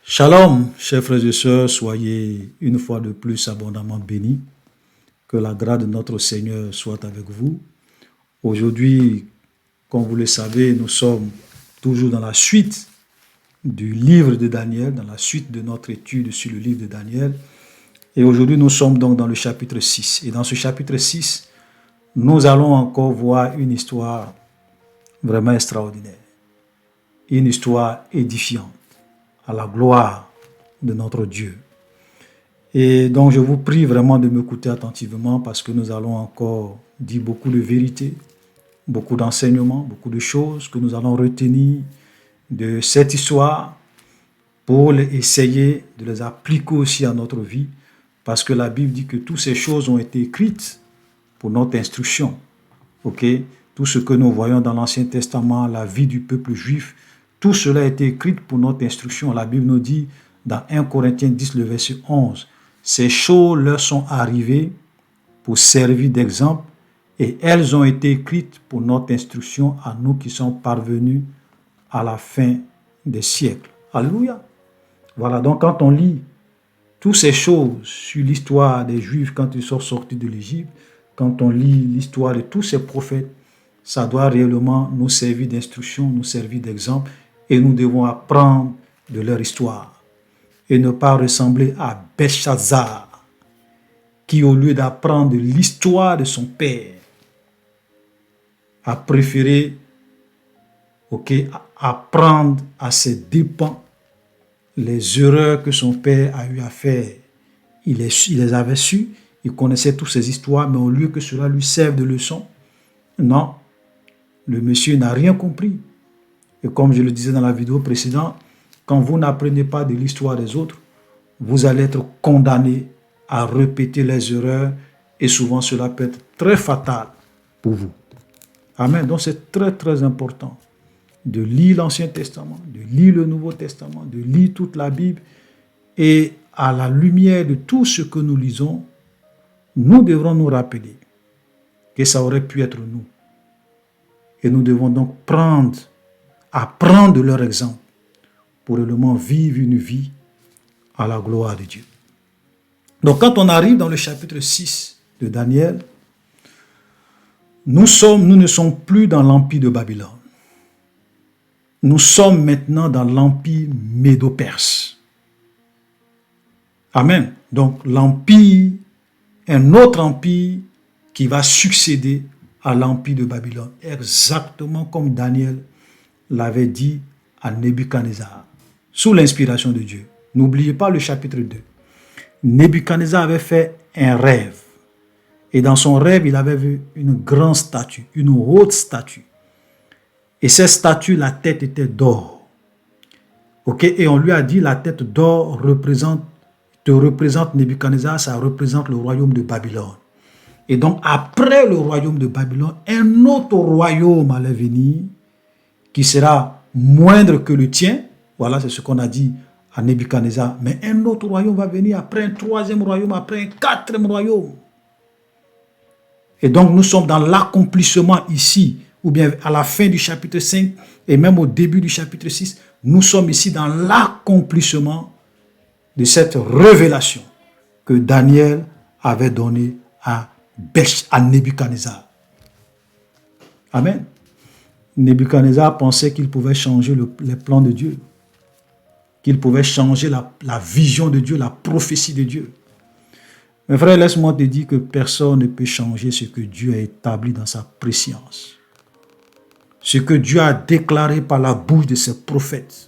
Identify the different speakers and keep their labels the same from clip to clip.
Speaker 1: Shalom, chers frères et sœurs, soyez une fois de plus abondamment bénis. Que la grâce de notre Seigneur soit avec vous. Aujourd'hui, comme vous le savez, nous sommes toujours dans la suite du livre de Daniel, dans la suite de notre étude sur le livre de Daniel. Et aujourd'hui, nous sommes donc dans le chapitre 6. Et dans ce chapitre 6, nous allons encore voir une histoire vraiment extraordinaire. Une histoire édifiante à la gloire de notre Dieu. Et donc je vous prie vraiment de m'écouter attentivement parce que nous allons encore dire beaucoup de vérités, beaucoup d'enseignements, beaucoup de choses que nous allons retenir de cette histoire pour essayer de les appliquer aussi à notre vie, parce que la Bible dit que toutes ces choses ont été écrites pour notre instruction. Ok? Tout ce que nous voyons dans l'Ancien Testament, la vie du peuple juif, tout cela a été écrit pour notre instruction. La Bible nous dit dans 1 Corinthiens 10, le verset 11, « Ces choses leur sont arrivées pour servir d'exemple et elles ont été écrites pour notre instruction à nous qui sommes parvenus à la fin des siècles. » Alléluia. Voilà, donc quand on lit toutes ces choses sur l'histoire des Juifs quand ils sont sortis de l'Égypte, quand on lit l'histoire de tous ces prophètes, ça doit réellement nous servir d'instruction, nous servir d'exemple, et nous devons apprendre de leur histoire et ne pas ressembler à Belshazzar qui, au lieu d'apprendre l'histoire de son père, a préféré apprendre à ses dépens les erreurs que son père a eu à faire. Il les avait su, il connaissait toutes ces histoires, mais au lieu que cela lui serve de leçon, non, le monsieur n'a rien compris. Et comme je le disais dans la vidéo précédente, quand vous n'apprenez pas de l'histoire des autres, vous allez être condamné à répéter les erreurs et souvent cela peut être très fatal pour vous. Amen. Donc c'est très très important de lire l'Ancien Testament, de lire le Nouveau Testament, de lire toute la Bible et à la lumière de tout ce que nous lisons, nous devrons nous rappeler que ça aurait pu être nous. Et nous devons donc apprendre de leur exemple pour réellement vivre une vie à la gloire de Dieu. Donc quand on arrive dans le chapitre 6 de Daniel, nous ne sommes plus dans l'empire de Babylone. Nous sommes maintenant dans l'empire médo-perse. Amen. Donc l'empire, un autre empire qui va succéder à l'empire de Babylone, exactement comme Daniel l'avait dit à Nebuchadnezzar, sous l'inspiration de Dieu. N'oubliez pas le chapitre 2. Nebuchadnezzar avait fait un rêve. Et dans son rêve, il avait vu une grande statue, une haute statue. Et cette statue, la tête était d'or. Et on lui a dit, la tête d'or te représente Nebuchadnezzar, ça représente le royaume de Babylone. Et donc, après le royaume de Babylone, un autre royaume allait venir qui sera moindre que le tien. Voilà, c'est ce qu'on a dit à Nebuchadnezzar. Mais un autre royaume va venir après un troisième royaume, après un quatrième royaume. Et donc, nous sommes dans l'accomplissement ici, ou bien à la fin du chapitre 5, et même au début du chapitre 6, nous sommes ici dans l'accomplissement de cette révélation que Daniel avait donnée à Nebuchadnezzar. Amen. Nebuchadnezzar pensait qu'il pouvait changer les plans de Dieu, qu'il pouvait changer la vision de Dieu, la prophétie de Dieu. Mes frères, laisse-moi te dire que personne ne peut changer ce que Dieu a établi dans sa préscience. Ce que Dieu a déclaré par la bouche de ses prophètes,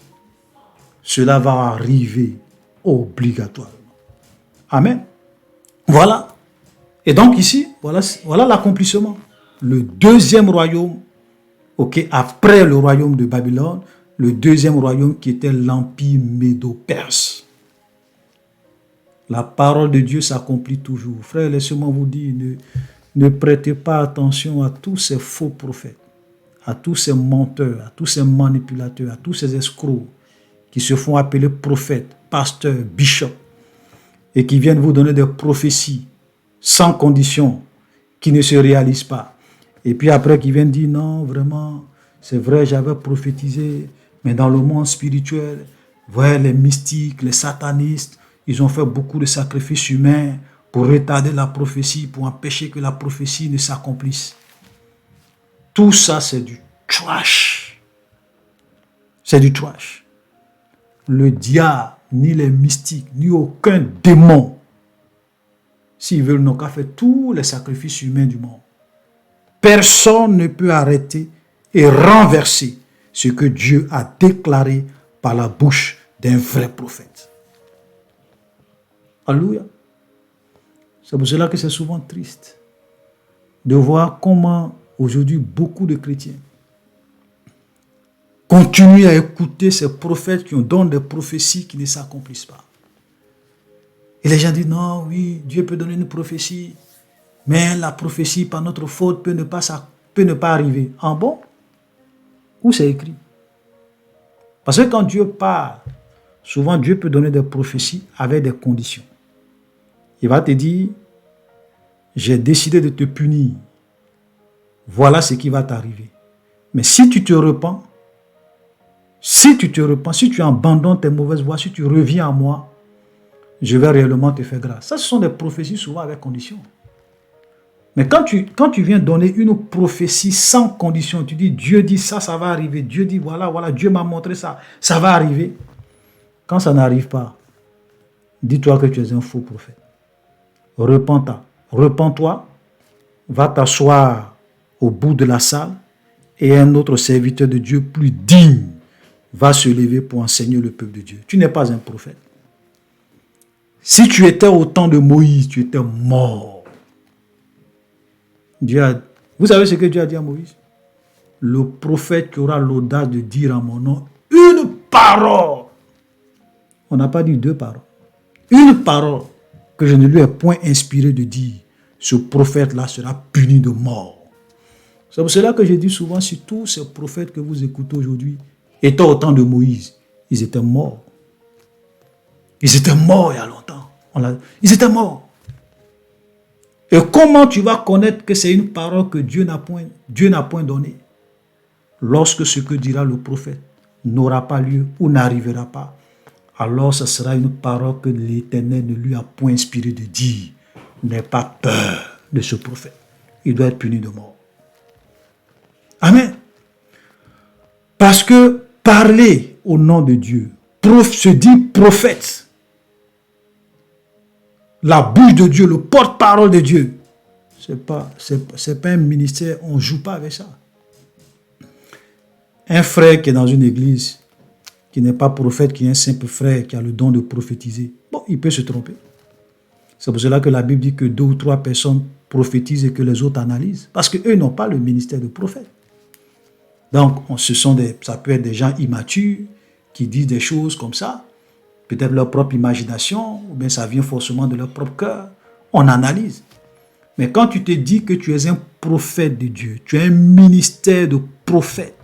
Speaker 1: cela va arriver obligatoirement. Amen. Voilà. Et donc ici, voilà l'accomplissement. Le deuxième royaume, après le royaume de Babylone, le deuxième royaume qui était l'empire médo-perse. La parole de Dieu s'accomplit toujours. Frère, laissez-moi vous dire, ne prêtez pas attention à tous ces faux prophètes, à tous ces menteurs, à tous ces manipulateurs, à tous ces escrocs qui se font appeler prophètes, pasteurs, bishops, et qui viennent vous donner des prophéties sans condition, qui ne se réalisent pas. Et puis après, qui viennent dire, non, vraiment, c'est vrai, j'avais prophétisé, mais dans le monde spirituel, Ouais, les mystiques, les satanistes, ils ont fait beaucoup de sacrifices humains pour retarder la prophétie, pour empêcher que la prophétie ne s'accomplisse. Tout ça, c'est du trash. C'est du trash. Le diable, ni les mystiques, ni aucun démon, s'ils veulent, n'ont qu'à faire tous les sacrifices humains du monde. Personne ne peut arrêter et renverser ce que Dieu a déclaré par la bouche d'un vrai prophète. Alléluia. C'est pour cela que c'est souvent triste de voir comment aujourd'hui beaucoup de chrétiens continuent à écouter ces prophètes qui ont donné des prophéties qui ne s'accomplissent pas. Et les gens disent non, oui, Dieu peut donner une prophétie, mais la prophétie par notre faute peut ne pas arriver. En bon? Où c'est écrit? Parce que quand Dieu parle, souvent Dieu peut donner des prophéties avec des conditions. Il va te dire, j'ai décidé de te punir. Voilà ce qui va t'arriver. Mais si tu te repens, si tu abandonnes tes mauvaises voies, si tu reviens à moi, je vais réellement te faire grâce. Ça, ce sont des prophéties souvent avec conditions. Mais quand tu viens donner une prophétie sans condition, tu dis, Dieu dit ça, ça va arriver. Dieu dit, voilà, Dieu m'a montré ça, ça va arriver. Quand ça n'arrive pas, dis-toi que tu es un faux prophète. Repends-toi, va t'asseoir au bout de la salle et un autre serviteur de Dieu plus digne va se lever pour enseigner le peuple de Dieu. Tu n'es pas un prophète. Si tu étais au temps de Moïse, tu étais mort. Vous savez ce que Dieu a dit à Moïse? Le prophète qui aura l'audace de dire en mon nom une parole. On n'a pas dit deux paroles. Une parole que je ne lui ai point inspiré de dire. Ce prophète-là sera puni de mort. C'est pour cela que je dis souvent, si tous ces prophètes que vous écoutez aujourd'hui étaient au temps de Moïse, ils étaient morts. Ils étaient morts il y a longtemps. Ils étaient morts. Et comment tu vas connaître que c'est une parole que Dieu n'a point donnée? Lorsque ce que dira le prophète n'aura pas lieu ou n'arrivera pas, alors ce sera une parole que l'Éternel ne lui a point inspiré de dire. N'aie pas peur de ce prophète. Il doit être puni de mort. Amen. Parce que parler au nom de Dieu, se dit prophète, la bouche de Dieu, le porte-parole de Dieu, c'est pas un ministère, on ne joue pas avec ça. Un frère qui est dans une église, qui n'est pas prophète, qui est un simple frère, qui a le don de prophétiser, bon, il peut se tromper. C'est pour cela que la Bible dit que 2 ou 3 personnes prophétisent et que les autres analysent. Parce qu'eux n'ont pas le ministère de prophète. Donc, ça peut être des gens immatures qui disent des choses comme ça, peut-être leur propre imagination, ou bien ça vient forcément de leur propre cœur. On analyse. Mais quand tu te dis que tu es un prophète de Dieu, tu as un ministère de prophète,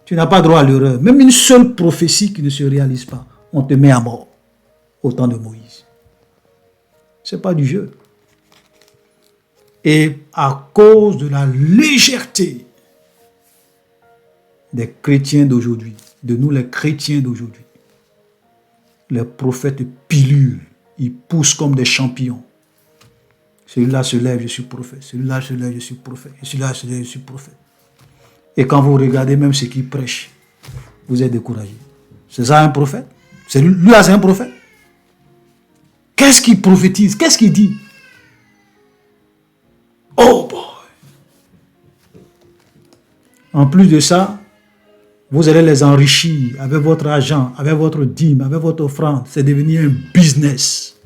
Speaker 1: tu n'as pas droit à l'erreur. Même une seule prophétie qui ne se réalise pas, on te met à mort au temps de Moïse. Ce n'est pas du jeu. Et à cause de la légèreté des chrétiens d'aujourd'hui, de nous les chrétiens d'aujourd'hui, les prophètes pilulent, ils poussent comme des champignons. Celui-là se lève, je suis prophète. Celui-là se lève, je suis prophète. Et celui-là se lève, je suis prophète. Et quand vous regardez même ce qu'il prêche, vous êtes découragé. C'est ça un prophète? Lui-là, c'est un prophète? Qu'est-ce qu'il prophétise? Qu'est-ce qu'il dit? Oh boy! En plus de ça, vous allez les enrichir avec votre argent, avec votre dîme, avec votre offrande. C'est devenu un business.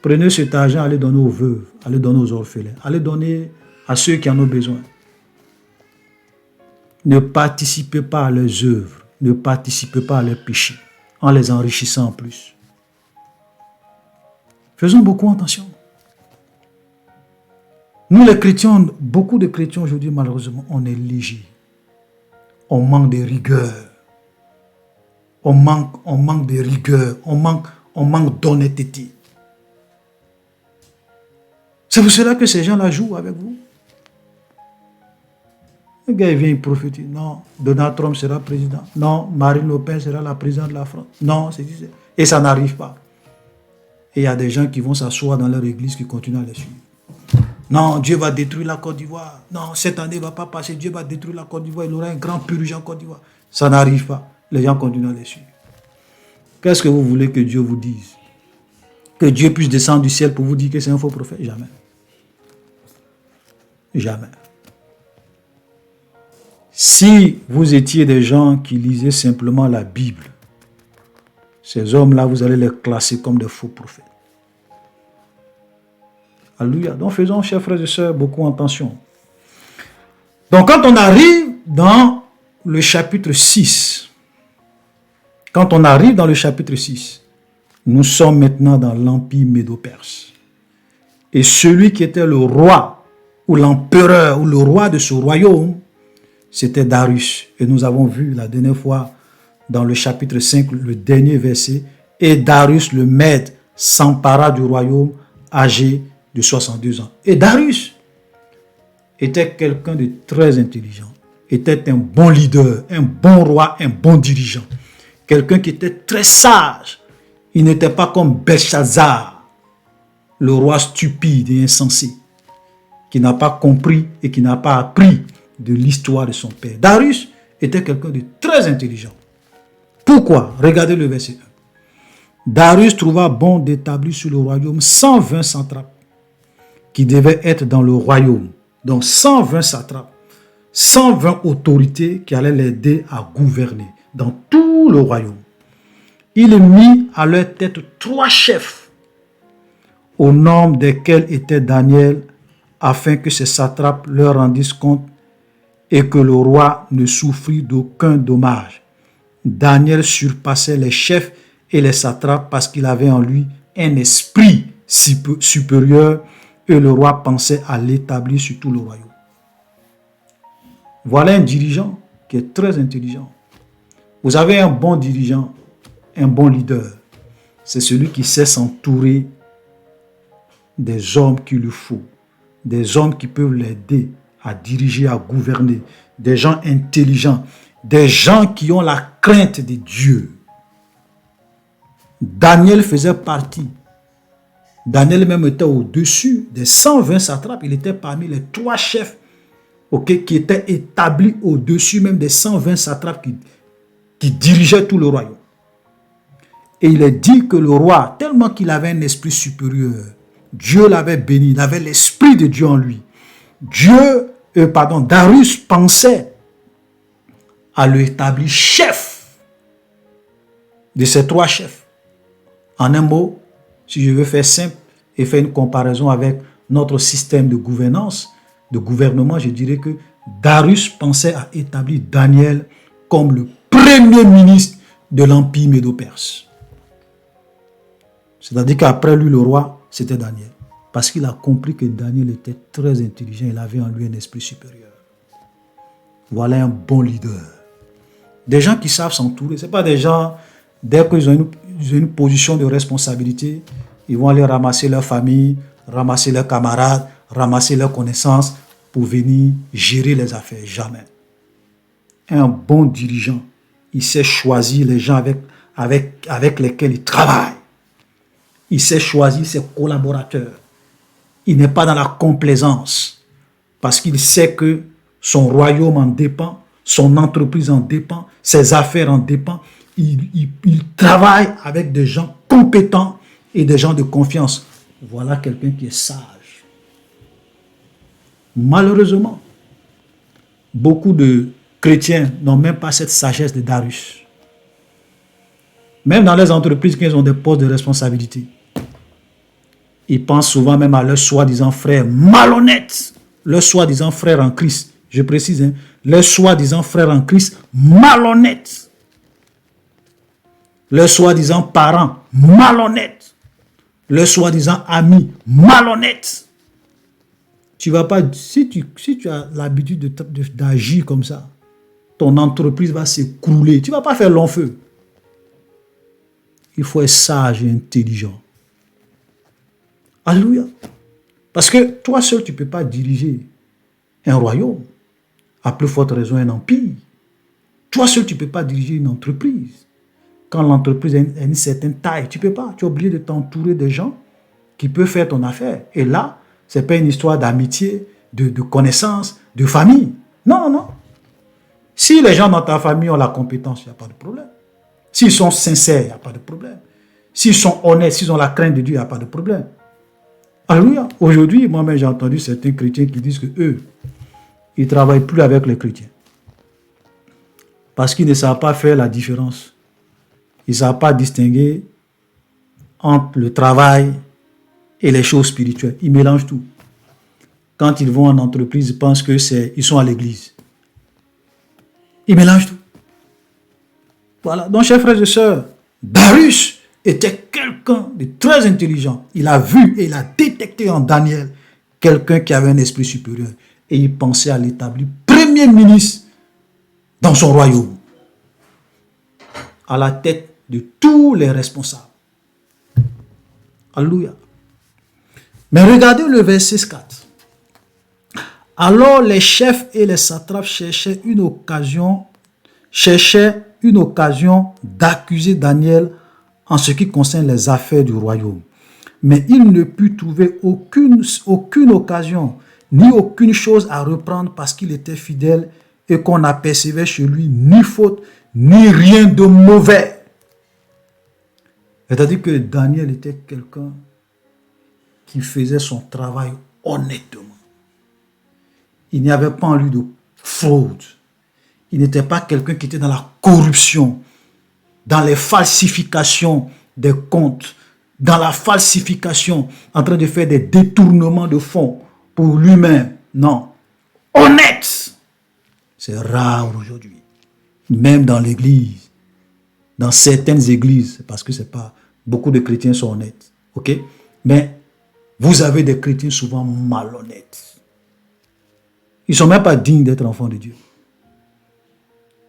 Speaker 1: Prenez cet argent, allez donner aux veuves, allez donner aux orphelins, allez donner à ceux qui en ont besoin. Ne participez pas à leurs œuvres, ne participez pas à leurs péchés, en les enrichissant en plus. Faisons beaucoup attention. Nous les chrétiens, beaucoup de chrétiens aujourd'hui, malheureusement, on est léger. On manque de rigueur. On manque de rigueur. On manque d'honnêteté. C'est pour cela que ces gens-là jouent avec vous. Le gars, il vient, il prophétise. Non, Donald Trump sera président. Non, Marine Le Pen sera la présidente de la France. Non, c'est... Et ça n'arrive pas. Et il y a des gens qui vont s'asseoir dans leur église qui continuent à les suivre. Non, Dieu va détruire la Côte d'Ivoire. Non, cette année ne va pas passer. Dieu va détruire la Côte d'Ivoire. Il aura un grand purge en Côte d'Ivoire. Ça n'arrive pas. Les gens continuent à les suivre. Qu'est-ce que vous voulez que Dieu vous dise? Que Dieu puisse descendre du ciel pour vous dire que c'est un faux prophète? Jamais. Jamais. Si vous étiez des gens qui lisaient simplement la Bible, ces hommes-là, vous allez les classer comme des faux prophètes. Alléluia. Donc faisons, chers frères et sœurs, beaucoup attention. Donc quand on arrive dans le chapitre 6, nous sommes maintenant dans l'empire médo-perse. Et celui qui était le roi, ou l'empereur, ou le roi de ce royaume, c'était Darius. Et nous avons vu la dernière fois, dans le chapitre 5, le dernier verset, et Darius le Mède s'empara du royaume âgé de 62 ans. Et Darius était quelqu'un de très intelligent, était un bon leader, un bon roi, un bon dirigeant, quelqu'un qui était très sage. Il n'était pas comme Belshazzar, le roi stupide et insensé, qui n'a pas compris et qui n'a pas appris de l'histoire de son père. Darius était quelqu'un de très intelligent. Pourquoi? Regardez le verset 1. Darius trouva bon d'établir sur le royaume 120 satrapes qui devaient être dans le royaume. Donc 120 satrapes, 120 autorités qui allaient l'aider à gouverner dans tout le royaume. Il mit à leur tête 3 chefs, au nombre desquels était Daniel, afin que ces satrapes leur rendissent compte et que le roi ne souffrit d'aucun dommage. Daniel surpassait les chefs et les satrapes parce qu'il avait en lui un esprit supérieur et le roi pensait à l'établir sur tout le royaume. Voilà un dirigeant qui est très intelligent. Vous avez un bon dirigeant, un bon leader. C'est celui qui sait s'entourer des hommes qu'il lui faut, des hommes qui peuvent l'aider à diriger, à gouverner, des gens intelligents, des gens qui ont la crainte de Dieu. Daniel faisait partie. Daniel même était au-dessus des 120 satrapes. Il était parmi les 3 chefs qui étaient établis au-dessus même des 120 satrapes qui dirigeaient tout le royaume. Et il est dit que le roi, tellement qu'il avait un esprit supérieur, Dieu l'avait béni, il avait l'esprit de Dieu en lui. Darius pensait à l'établir chef de ces 3 chefs. En un mot, si je veux faire simple et faire une comparaison avec notre système de gouvernance, de gouvernement, je dirais que Darius pensait à établir Daniel comme le premier ministre de l'Empire médo-perse. C'est-à-dire qu'après lui, le roi, c'était Daniel. Parce qu'il a compris que Daniel était très intelligent, il avait en lui un esprit supérieur. Voilà un bon leader. Des gens qui savent s'entourer, ce n'est pas des gens, dès qu'ils ont une position de responsabilité, ils vont aller ramasser leur famille, ramasser leurs camarades, ramasser leurs connaissances pour venir gérer les affaires. Jamais. Un bon dirigeant, il sait choisir les gens avec lesquels il travaille. Il sait choisir ses collaborateurs. Il n'est pas dans la complaisance parce qu'il sait que son royaume en dépend, son entreprise en dépend, ses affaires en dépendent. Il travaille avec des gens compétents et des gens de confiance. Voilà quelqu'un qui est sage. Malheureusement, beaucoup de chrétiens n'ont même pas cette sagesse de Darius. Même dans les entreprises qui ont des postes de responsabilité, ils pensent souvent même à leurs soi-disant frères malhonnêtes, leurs soi-disant frères en Christ. Je précise, leurs soi-disant frères en Christ malhonnêtes. Leurs soi-disant parents malhonnêtes. Leurs soi-disant amis malhonnêtes. Tu vas pas, si tu as l'habitude d'agir comme ça, ton entreprise va s'écrouler. Tu ne vas pas faire long feu. Il faut être sage et intelligent. Alléluia. Parce que toi seul, tu ne peux pas diriger un royaume. À plus forte raison, un empire. Toi seul, tu ne peux pas diriger une entreprise. Quand l'entreprise a une certaine taille, tu ne peux pas. Tu es obligé de t'entourer de gens qui peuvent faire ton affaire. Et là, ce n'est pas une histoire d'amitié, de connaissance, de famille. Non, non, non. Si les gens dans ta famille ont la compétence, il n'y a pas de problème. S'ils sont sincères, il n'y a pas de problème. S'ils sont honnêtes, s'ils ont la crainte de Dieu, il n'y a pas de problème. Alléluia. Aujourd'hui, moi-même, j'ai entendu certains chrétiens qui disent que eux, ils ne travaillent plus avec les chrétiens. Parce qu'ils ne savent pas faire la différence. Ils ne savent pas distinguer entre le travail et les choses spirituelles. Ils mélangent tout. Quand ils vont en entreprise, ils pensent qu'ils sont à l'église. Ils mélangent tout. Voilà. Donc, chers frères et sœurs, Darius était quelqu'un de très intelligent. Il a vu et il a détecté en Daniel quelqu'un qui avait un esprit supérieur. Et il pensait à l'établir premier ministre dans son royaume, à la tête de tous les responsables. Alléluia. Mais regardez le verset 4. Alors les chefs et les satrapes cherchaient une occasion d'accuser Daniel en ce qui concerne les affaires du royaume. Mais il ne put trouver aucune occasion, ni aucune chose à reprendre parce qu'il était fidèle et qu'on n'apercevait chez lui ni faute, ni rien de mauvais. C'est-à-dire que Daniel était quelqu'un qui faisait son travail honnêtement. Il n'y avait pas en lui de fraude. Il n'était pas quelqu'un qui était dans la corruption, dans les falsifications des comptes, dans la falsification, en train de faire des détournements de fonds pour lui-même. Non. Honnête. C'est rare aujourd'hui. Même dans l'église, dans certaines églises, parce que c'est pas, beaucoup de chrétiens sont honnêtes. Ok? Mais vous avez des chrétiens souvent malhonnêtes. Ils ne sont même pas dignes d'être enfants de Dieu.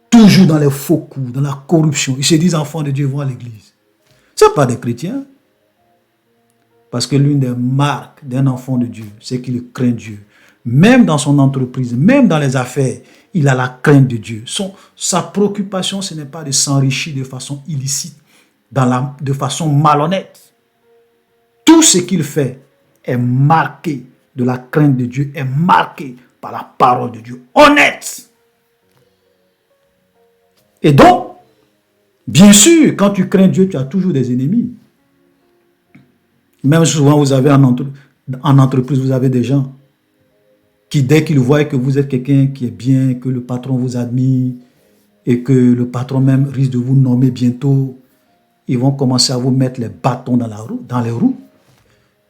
Speaker 1: Toujours dans les faux coups, dans la corruption. Ils se disent enfants de Dieu, vont à l'église. Ce n'est pas des chrétiens. Parce que l'une des marques d'un enfant de Dieu, c'est qu'il craint Dieu. Même dans son entreprise, même dans les affaires, il a la crainte de Dieu. Sa préoccupation, ce n'est pas de s'enrichir de façon illicite, de façon malhonnête. Tout ce qu'il fait est marqué de la crainte de Dieu, est marqué par la parole de Dieu. Honnête. Et donc, bien sûr, quand tu crains Dieu, tu as toujours des ennemis. Même souvent, vous avez en entreprise, vous avez des gens qui, dès qu'ils voient que vous êtes quelqu'un qui est bien, que le patron vous admire et que le patron même risque de vous nommer bientôt, ils vont commencer à vous mettre les bâtons dans les roues,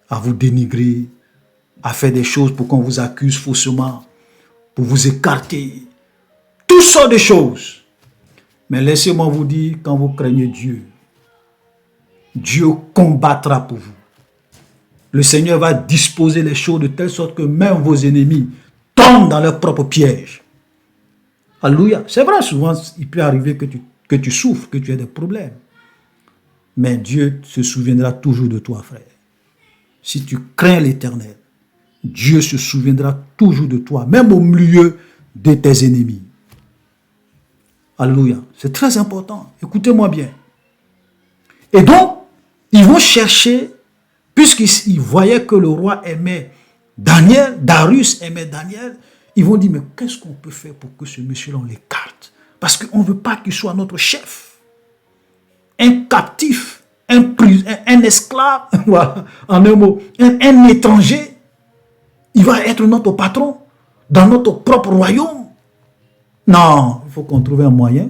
Speaker 1: à vous dénigrer, à faire des choses pour qu'on vous accuse faussement, pour vous écarter. Toutes sortes de choses. Mais laissez-moi vous dire, quand vous craignez Dieu, Dieu combattra pour vous. Le Seigneur va disposer les choses de telle sorte que même vos ennemis tombent dans leur propre piège. Alléluia. C'est vrai, souvent, il peut arriver que tu souffres, que tu aies des problèmes. Mais Dieu se souviendra toujours de toi, frère. Si tu crains l'Éternel, Dieu se souviendra toujours de toi, même au milieu de tes ennemis. Alléluia. C'est très important. Écoutez-moi bien. Et donc, ils vont chercher, puisqu'ils voyaient que le roi aimait Daniel, Darius aimait Daniel, ils vont dire, mais qu'est-ce qu'on peut faire pour que ce monsieur-là, on l'écarte? Parce qu'on ne veut pas qu'il soit notre chef. Un captif, un esclave, voilà, en un mot, un étranger, il va être notre patron dans notre propre royaume. Non, il faut qu'on trouve un moyen,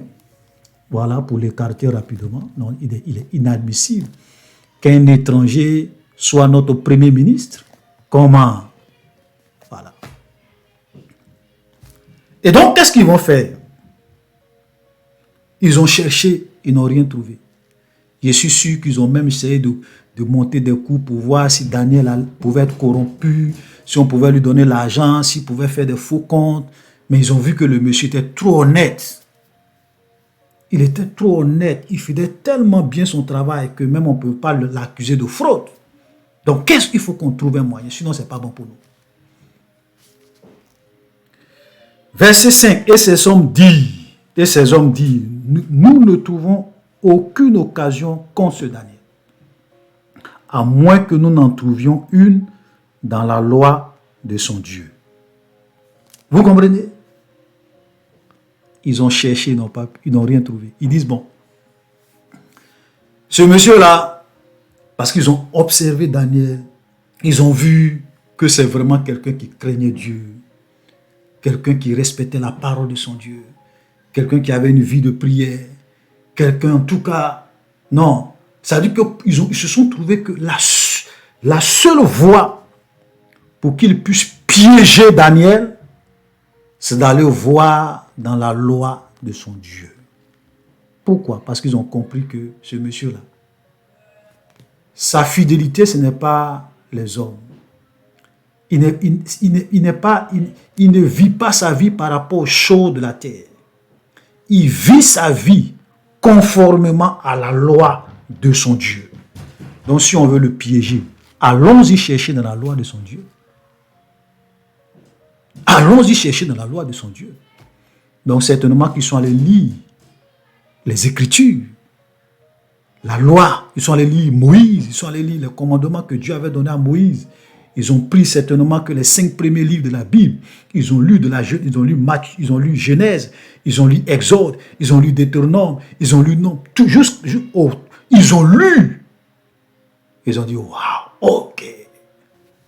Speaker 1: voilà, pour l'écarter rapidement. Non, il est inadmissible qu'un étranger soit notre premier ministre. Comment? Voilà. Et donc, qu'est-ce qu'ils vont faire? Ils ont cherché, ils n'ont rien trouvé. Je suis sûr qu'ils ont même essayé de monter des coups pour voir si Daniel pouvait être corrompu, si on pouvait lui donner l'argent, s'il pouvait faire des faux comptes. Mais ils ont vu que le monsieur était trop honnête. Il était trop honnête. Il faisait tellement bien son travail que même on ne peut pas l'accuser de fraude. Donc, qu'est-ce qu'il faut qu'on trouve un moyen? Sinon, ce n'est pas bon pour nous. Verset 5, et ces hommes disent, nous ne trouvons aucune occasion contre ce Daniel, à moins que nous n'en trouvions une dans la loi de son Dieu. Vous comprenez? Ils ont cherché, ils n'ont rien trouvé. Ils disent, bon, ce monsieur-là, parce qu'ils ont observé Daniel, ils ont vu que c'est vraiment quelqu'un qui craignait Dieu, quelqu'un qui respectait la parole de son Dieu, quelqu'un qui avait une vie de prière, quelqu'un en tout cas, non, ça veut dire qu'ils se sont trouvés que la seule voie pour qu'ils puissent piéger Daniel, c'est d'aller voir dans la loi de son Dieu. Pourquoi? Parce qu'ils ont compris que ce monsieur-là, sa fidélité, ce n'est pas les hommes. Il ne vit pas sa vie par rapport aux choses de la terre. Il vit sa vie conformément à la loi de son Dieu. Donc si on veut le piéger, allons-y chercher dans la loi de son Dieu. Allons-y chercher dans la loi de son Dieu. Donc certainement qu'ils sont allés lire les Écritures, la loi, ils sont allés lire Moïse, ils sont allés lire les commandements que Dieu avait donnés à Moïse. Ils ont pris certainement que les 5 premiers livres de la Bible. Ils ont lu ils ont lu Matthieu, ils ont lu Genèse, ils ont lu Exode, ils ont lu Deutéronome, ils ont lu tout ils ont lu. Ils ont dit waouh, ok,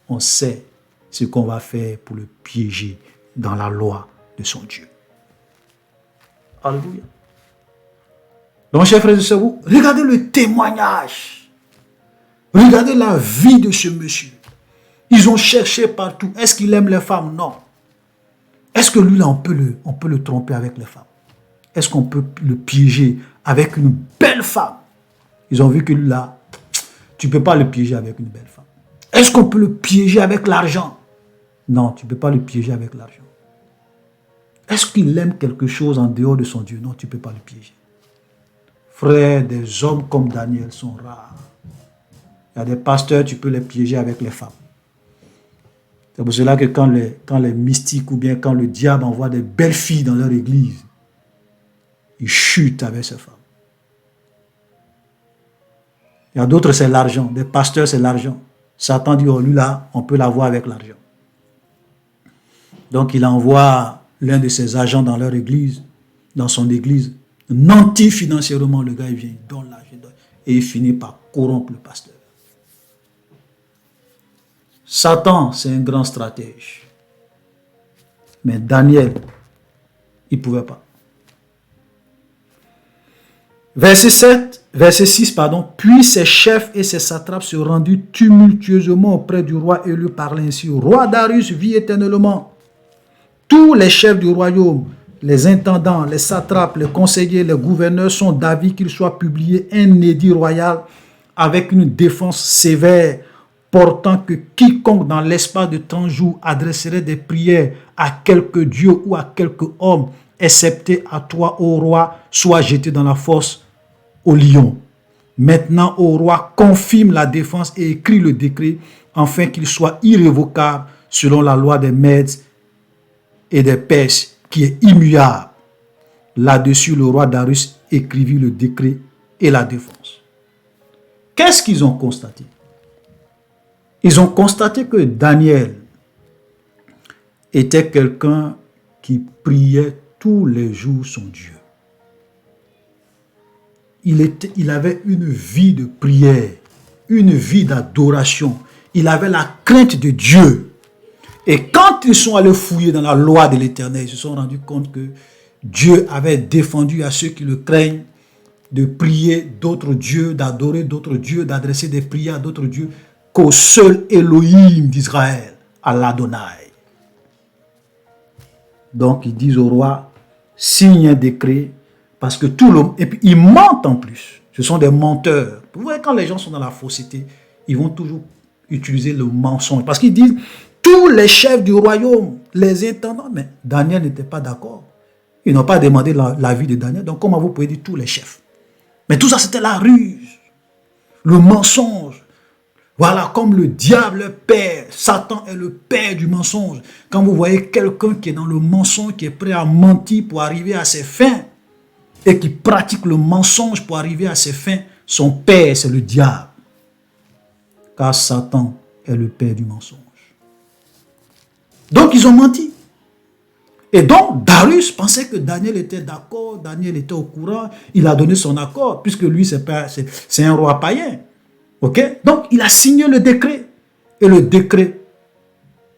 Speaker 1: on sait ce qu'on va faire pour le piéger dans la loi de son Dieu. Alléluia. Donc, chers frères et sœurs, regardez le témoignage. Regardez la vie de ce monsieur. Ils ont cherché partout. Est-ce qu'il aime les femmes? Non. Est-ce que lui, là, on peut le tromper avec les femmes? Est-ce qu'on peut le piéger avec une belle femme? Ils ont vu que lui, là, tu ne peux pas le piéger avec une belle femme. Est-ce qu'on peut le piéger avec l'argent? Non, tu ne peux pas le piéger avec l'argent. Est-ce qu'il aime quelque chose en dehors de son Dieu? Non, tu ne peux pas le piéger. Frères, des hommes comme Daniel sont rares. Il y a des pasteurs, tu peux les piéger avec les femmes. C'est pour cela que quand les mystiques ou bien quand le diable envoie des belles filles dans leur église, ils chutent avec ces femmes. Il y a d'autres, c'est l'argent. Des pasteurs, c'est l'argent. Satan dit, oh lui là, on peut l'avoir avec l'argent. Donc il envoie l'un de ses agents dans leur église, dans son église, nanti financièrement, le gars il vient, il donne l'argent, et il finit par corrompre le pasteur. Satan, c'est un grand stratège. Mais Daniel, il ne pouvait pas. Verset 6, puis ses chefs et ses satrapes se rendirent tumultueusement auprès du roi et lui parlaient ainsi. Roi Darius vit éternellement. Tous les chefs du royaume, les intendants, les satrapes, les conseillers, les gouverneurs sont d'avis qu'il soit publié un édit royal avec une défense sévère, portant que quiconque dans l'espace de 30 jours adresserait des prières à quelque dieu ou à quelque homme, excepté à toi, ô roi, soit jeté dans la fosse au lion. Maintenant, ô roi, confirme la défense et écrit le décret, afin qu'il soit irrévocable selon la loi des Mèdes et des Perses, qui est immuable. Là-dessus, le roi Darius écrivit le décret et la défense. Qu'est-ce qu'ils ont constaté? Ils ont constaté que Daniel était quelqu'un qui priait tous les jours son Dieu. Il avait une vie de prière, une vie d'adoration. Il avait la crainte de Dieu. Et quand ils sont allés fouiller dans la loi de l'Éternel, ils se sont rendus compte que Dieu avait défendu à ceux qui le craignent de prier d'autres dieux, d'adorer d'autres dieux, d'adresser des prières à d'autres dieux, qu'au seul Elohim d'Israël, à l'Adonai. Donc ils disent au roi, signe un décret, parce que tout le... Et puis ils mentent en plus. Ce sont des menteurs. Vous voyez, quand les gens sont dans la fausseté, ils vont toujours utiliser le mensonge. Parce qu'ils disent, tous les chefs du royaume, les intendants, mais Daniel n'était pas d'accord. Ils n'ont pas demandé l'avis de Daniel. Donc comment vous pouvez dire tous les chefs? Mais tout ça, c'était la ruse, le mensonge, Voilà, comme le diable est père, Satan est le père du mensonge. Quand vous voyez quelqu'un qui est dans le mensonge, qui est prêt à mentir pour arriver à ses fins, et qui pratique le mensonge pour arriver à ses fins, son père, c'est le diable. Car Satan est le père du mensonge. Donc, ils ont menti. Et donc, Darius pensait que Daniel était d'accord, Daniel était au courant, il a donné son accord, puisque lui, c'est un roi païen. Ok? Donc, il a signé le décret. Et le décret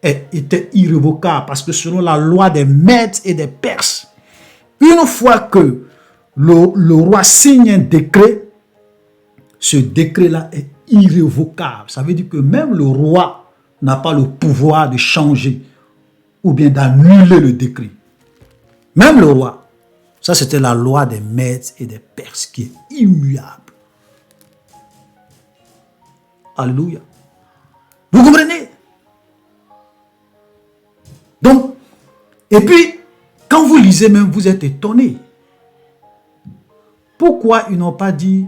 Speaker 1: était irrévocable, parce que selon la loi des Mèdes et des Perses, une fois que le roi signe un décret, ce décret-là est irrévocable. Ça veut dire que même le roi n'a pas le pouvoir de changer ou bien d'annuler le décret. Même le roi. Ça, c'était la loi des Mèdes et des Perses qui est immuable. Alléluia. Vous comprenez? Donc, et puis, quand vous lisez même, vous êtes étonné. Pourquoi ils n'ont pas dit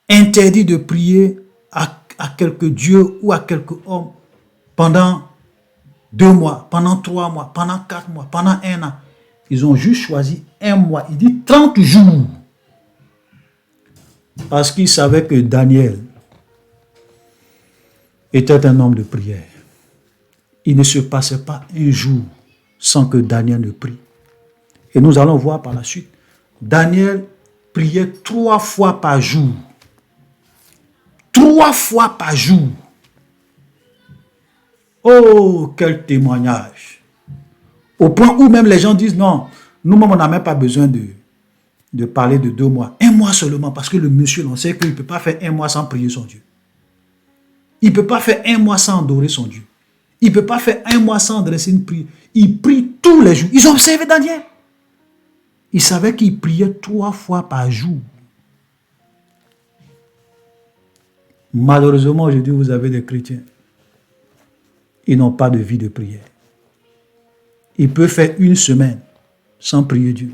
Speaker 1: interdit de prier à quelques dieux ou à quelques hommes pendant 2 mois, pendant 3 mois, pendant 4 mois, pendant 1 an? Ils ont juste choisi 1 mois. Il dit 30 jours. Parce qu'ils savaient que Daniel était un homme de prière. Il ne se passait pas un jour sans que Daniel ne prie. Et nous allons voir par la suite. Daniel priait 3 fois par jour. 3 fois par jour. Oh, quel témoignage. Au point où même les gens disent non, nous-mêmes on n'a même pas besoin de parler de 2 mois. 1 mois seulement, parce que le monsieur, on sait qu'il ne peut pas faire 1 mois sans prier son Dieu. Il ne peut pas faire 1 mois sans adorer son Dieu. Il ne peut pas faire 1 mois sans adresser une prière. Il prie tous les jours. Ils ont observé Daniel. Ils savaient qu'il priait 3 fois par jour. Malheureusement, aujourd'hui, vous avez des chrétiens. Ils n'ont pas de vie de prière. Il peut faire 1 semaine sans prier Dieu.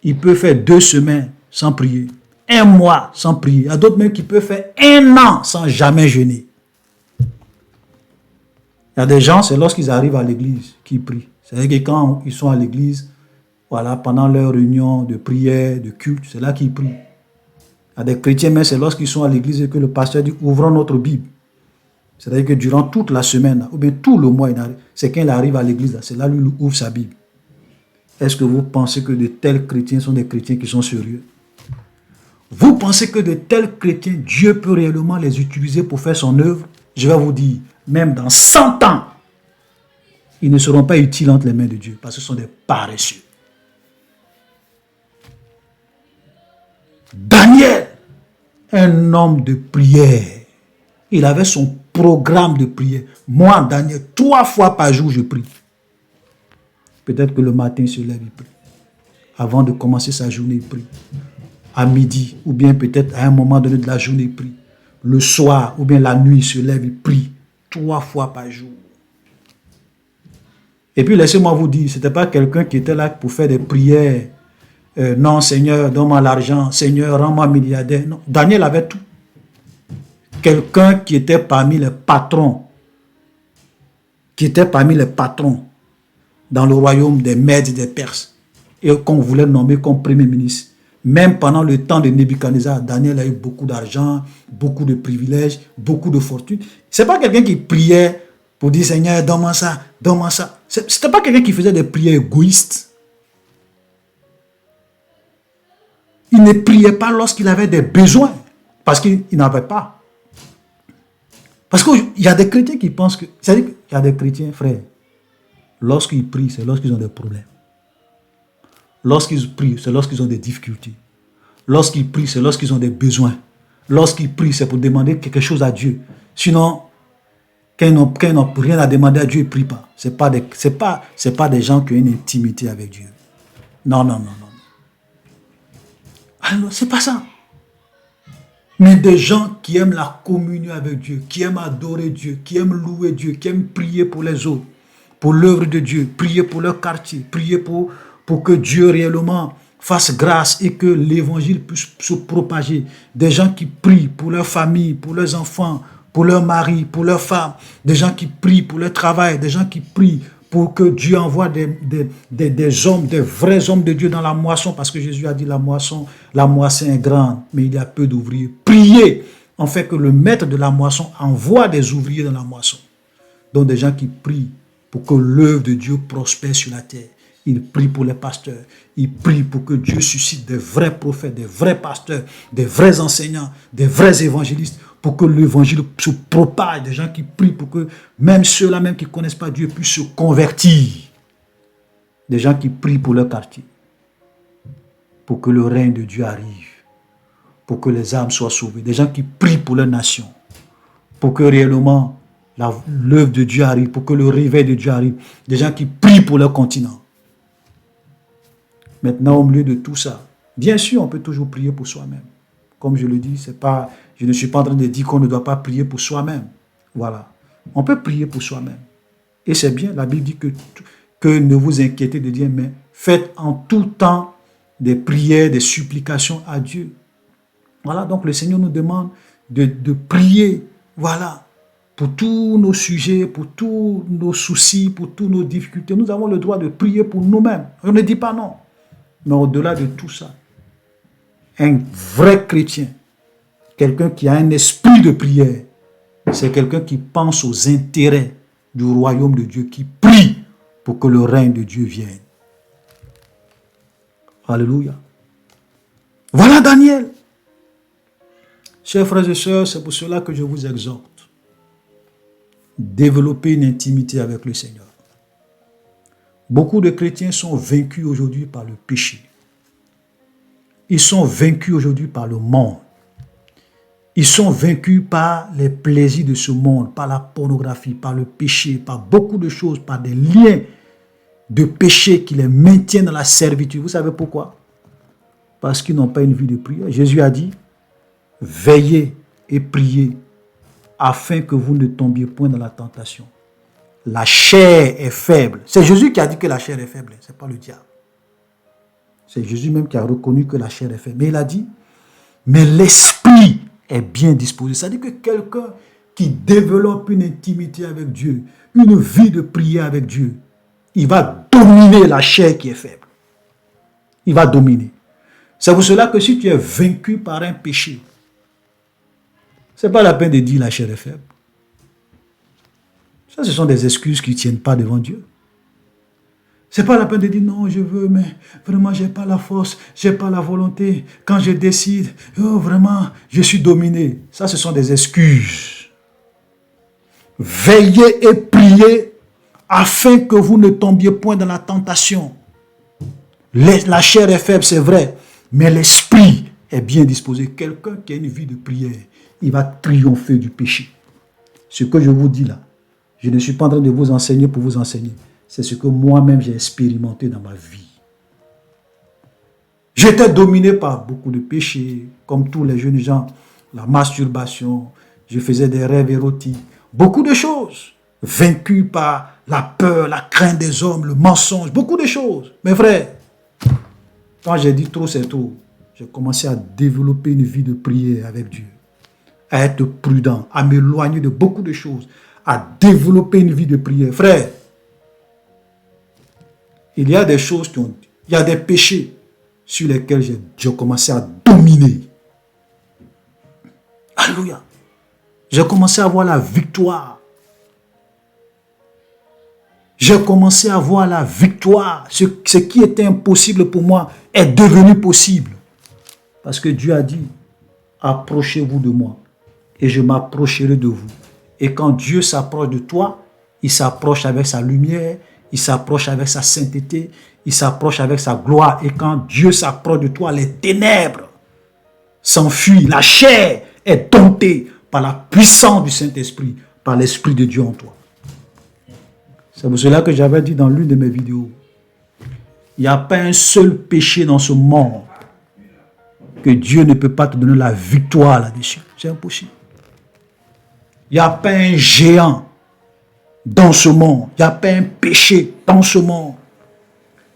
Speaker 1: Il peut faire 2 semaines sans prier. 1 mois sans prier. Il y a d'autres même qui peuvent faire 1 an sans jamais jeûner. Il y a des gens, c'est lorsqu'ils arrivent à l'église qu'ils prient. C'est-à-dire que quand ils sont à l'église, voilà, pendant leur réunion de prière, de culte, c'est là qu'ils prient. Il y a des chrétiens, mais c'est lorsqu'ils sont à l'église et que le pasteur dit ouvrons notre Bible. C'est-à-dire que durant toute la semaine, ou bien tout le mois, c'est quand il arrive à l'église, c'est là lui ouvre sa Bible. Est-ce que vous pensez que de tels chrétiens sont des chrétiens qui sont sérieux? Vous pensez que de tels chrétiens, Dieu peut réellement les utiliser pour faire son œuvre? Je vais vous dire, même dans 100 ans, ils ne seront pas utiles entre les mains de Dieu, parce que ce sont des paresseux. Daniel, un homme de prière, il avait son programme de prière. Moi, Daniel, 3 fois par jour, je prie. Peut-être que le matin, il se lève, il prie. Avant de commencer sa journée, il prie. À midi, ou bien peut-être à un moment donné de la journée, il prie. Le soir, ou bien la nuit, il se lève, il prie. 3 fois par jour. Et puis, laissez-moi vous dire, ce n'était pas quelqu'un qui était là pour faire des prières. Non, Seigneur, donne-moi l'argent. Seigneur, rends-moi milliardaire. Non, Daniel avait tout. Quelqu'un qui était parmi les patrons, dans le royaume des Mèdes et des Perses, et qu'on voulait nommer comme premier ministre. Même pendant le temps de Nebuchadnezzar, Daniel a eu beaucoup d'argent, beaucoup de privilèges, beaucoup de fortune. Ce n'est pas quelqu'un qui priait pour dire Seigneur, donne-moi ça, donne-moi ça. Ce n'était pas quelqu'un qui faisait des prières égoïstes. Il ne priait pas lorsqu'il avait des besoins, parce qu'il n'avait pas. Parce qu'il y a des chrétiens qui pensent que... C'est-à-dire qu'il y a des chrétiens, frères, lorsqu'ils prient, c'est lorsqu'ils ont des problèmes. Lorsqu'ils prient, c'est lorsqu'ils ont des difficultés. Lorsqu'ils prient, c'est lorsqu'ils ont des besoins. Lorsqu'ils prient, c'est pour demander quelque chose à Dieu. Sinon, quand ils n'ont rien à demander à Dieu, ils ne prient pas. Ce n'est pas des gens qui ont une intimité avec Dieu. Non, non, non, non. Alors, ce n'est pas ça. Mais des gens qui aiment la communion avec Dieu, qui aiment adorer Dieu, qui aiment louer Dieu, qui aiment prier pour les autres, pour l'œuvre de Dieu, prier pour leur quartier, prier pour que Dieu réellement fasse grâce et que l'évangile puisse se propager. Des gens qui prient pour leur famille, pour leurs enfants, pour leur mari, pour leur femme, des gens qui prient pour leur travail, des gens qui prient pour que Dieu envoie des hommes, des vrais hommes de Dieu dans la moisson, parce que Jésus a dit la moisson est grande, mais il y a peu d'ouvriers. Priez en fait que le maître de la moisson envoie des ouvriers dans la moisson. Donc des gens qui prient pour que l'œuvre de Dieu prospère sur la terre. Ils prient pour les pasteurs. Ils prient pour que Dieu suscite des vrais prophètes, des vrais pasteurs, des vrais enseignants, des vrais évangélistes, pour que l'évangile se propage. Des gens qui prient pour que même ceux-là même qui ne connaissent pas Dieu puissent se convertir. Des gens qui prient pour leur quartier. Pour que le règne de Dieu arrive. Pour que les âmes soient sauvées. Des gens qui prient pour leur nation. Pour que réellement l'œuvre de Dieu arrive. Pour que le réveil de Dieu arrive. Des gens qui prient pour leur continent. Maintenant, au milieu de tout ça, bien sûr, on peut toujours prier pour soi-même. Comme je le dis, je ne suis pas en train de dire qu'on ne doit pas prier pour soi-même. Voilà. On peut prier pour soi-même. Et c'est bien, la Bible dit que ne vous inquiétez de Dieu, mais faites en tout temps des prières, des supplications à Dieu. Voilà, donc le Seigneur nous demande de prier, voilà, pour tous nos sujets, pour tous nos soucis, pour toutes nos difficultés. Nous avons le droit de prier pour nous-mêmes. On ne dit pas non. Mais au-delà de tout ça, un vrai chrétien, quelqu'un qui a un esprit de prière, c'est quelqu'un qui pense aux intérêts du royaume de Dieu, qui prie pour que le règne de Dieu vienne. Alléluia. Voilà Daniel. Chers frères et sœurs, c'est pour cela que je vous exhorte. Développez une intimité avec le Seigneur. Beaucoup de chrétiens sont vaincus aujourd'hui par le péché. Ils sont vaincus aujourd'hui par le monde. Ils sont vaincus par les plaisirs de ce monde, par la pornographie, par le péché, par beaucoup de choses, par des liens de péché qui les maintiennent dans la servitude. Vous savez pourquoi? Parce qu'ils n'ont pas une vie de prière. Jésus a dit, veillez et priez afin que vous ne tombiez point dans la tentation. La chair est faible. C'est Jésus qui a dit que la chair est faible, ce n'est pas le diable. C'est Jésus même qui a reconnu que la chair est faible. Mais il a dit, mais l'esprit est bien disposé. C'est-à-dire que quelqu'un qui développe une intimité avec Dieu, une vie de prière avec Dieu, il va dominer la chair qui est faible. Il va dominer. C'est pour cela que si tu es vaincu par un péché, ce n'est pas la peine de dire la chair est faible. Ça, ce sont des excuses qui ne tiennent pas devant Dieu. Ce n'est pas la peine de dire non, je veux, mais vraiment, je n'ai pas la force, je n'ai pas la volonté. Quand je décide, oh, vraiment, je suis dominé. Ça, ce sont des excuses. Veillez et priez afin que vous ne tombiez point dans la tentation. La chair est faible, c'est vrai, mais l'esprit est bien disposé. Quelqu'un qui a une vie de prière, il va triompher du péché. Ce que je vous dis là, je ne suis pas en train de vous enseigner pour vous enseigner. C'est ce que moi-même j'ai expérimenté dans ma vie. J'étais dominé par beaucoup de péchés, comme tous les jeunes gens. La masturbation, je faisais des rêves érotiques, beaucoup de choses. Vaincu par la peur, la crainte des hommes, le mensonge, beaucoup de choses. Mes frères, quand j'ai dit trop, c'est trop, j'ai commencé à développer une vie de prière avec Dieu, à être prudent, à m'éloigner de beaucoup de choses, à développer une vie de prière. Frère, il y a des choses il y a des péchés sur lesquels j'ai commencé à dominer. Alléluia. J'ai commencé à voir la victoire. J'ai commencé à voir la victoire. Ce qui était impossible pour moi est devenu possible. Parce que Dieu a dit, approchez-vous de moi et je m'approcherai de vous. Et quand Dieu s'approche de toi, il s'approche avec sa lumière, il s'approche avec sa sainteté, il s'approche avec sa gloire. Et quand Dieu s'approche de toi, les ténèbres s'enfuient. La chair est domptée par la puissance du Saint-Esprit, par l'Esprit de Dieu en toi. C'est pour cela que j'avais dit dans l'une de mes vidéos, il n'y a pas un seul péché dans ce monde que Dieu ne peut pas te donner la victoire là-dessus. C'est impossible. Il n'y a pas un géant dans ce monde, il n'y a pas un péché dans ce monde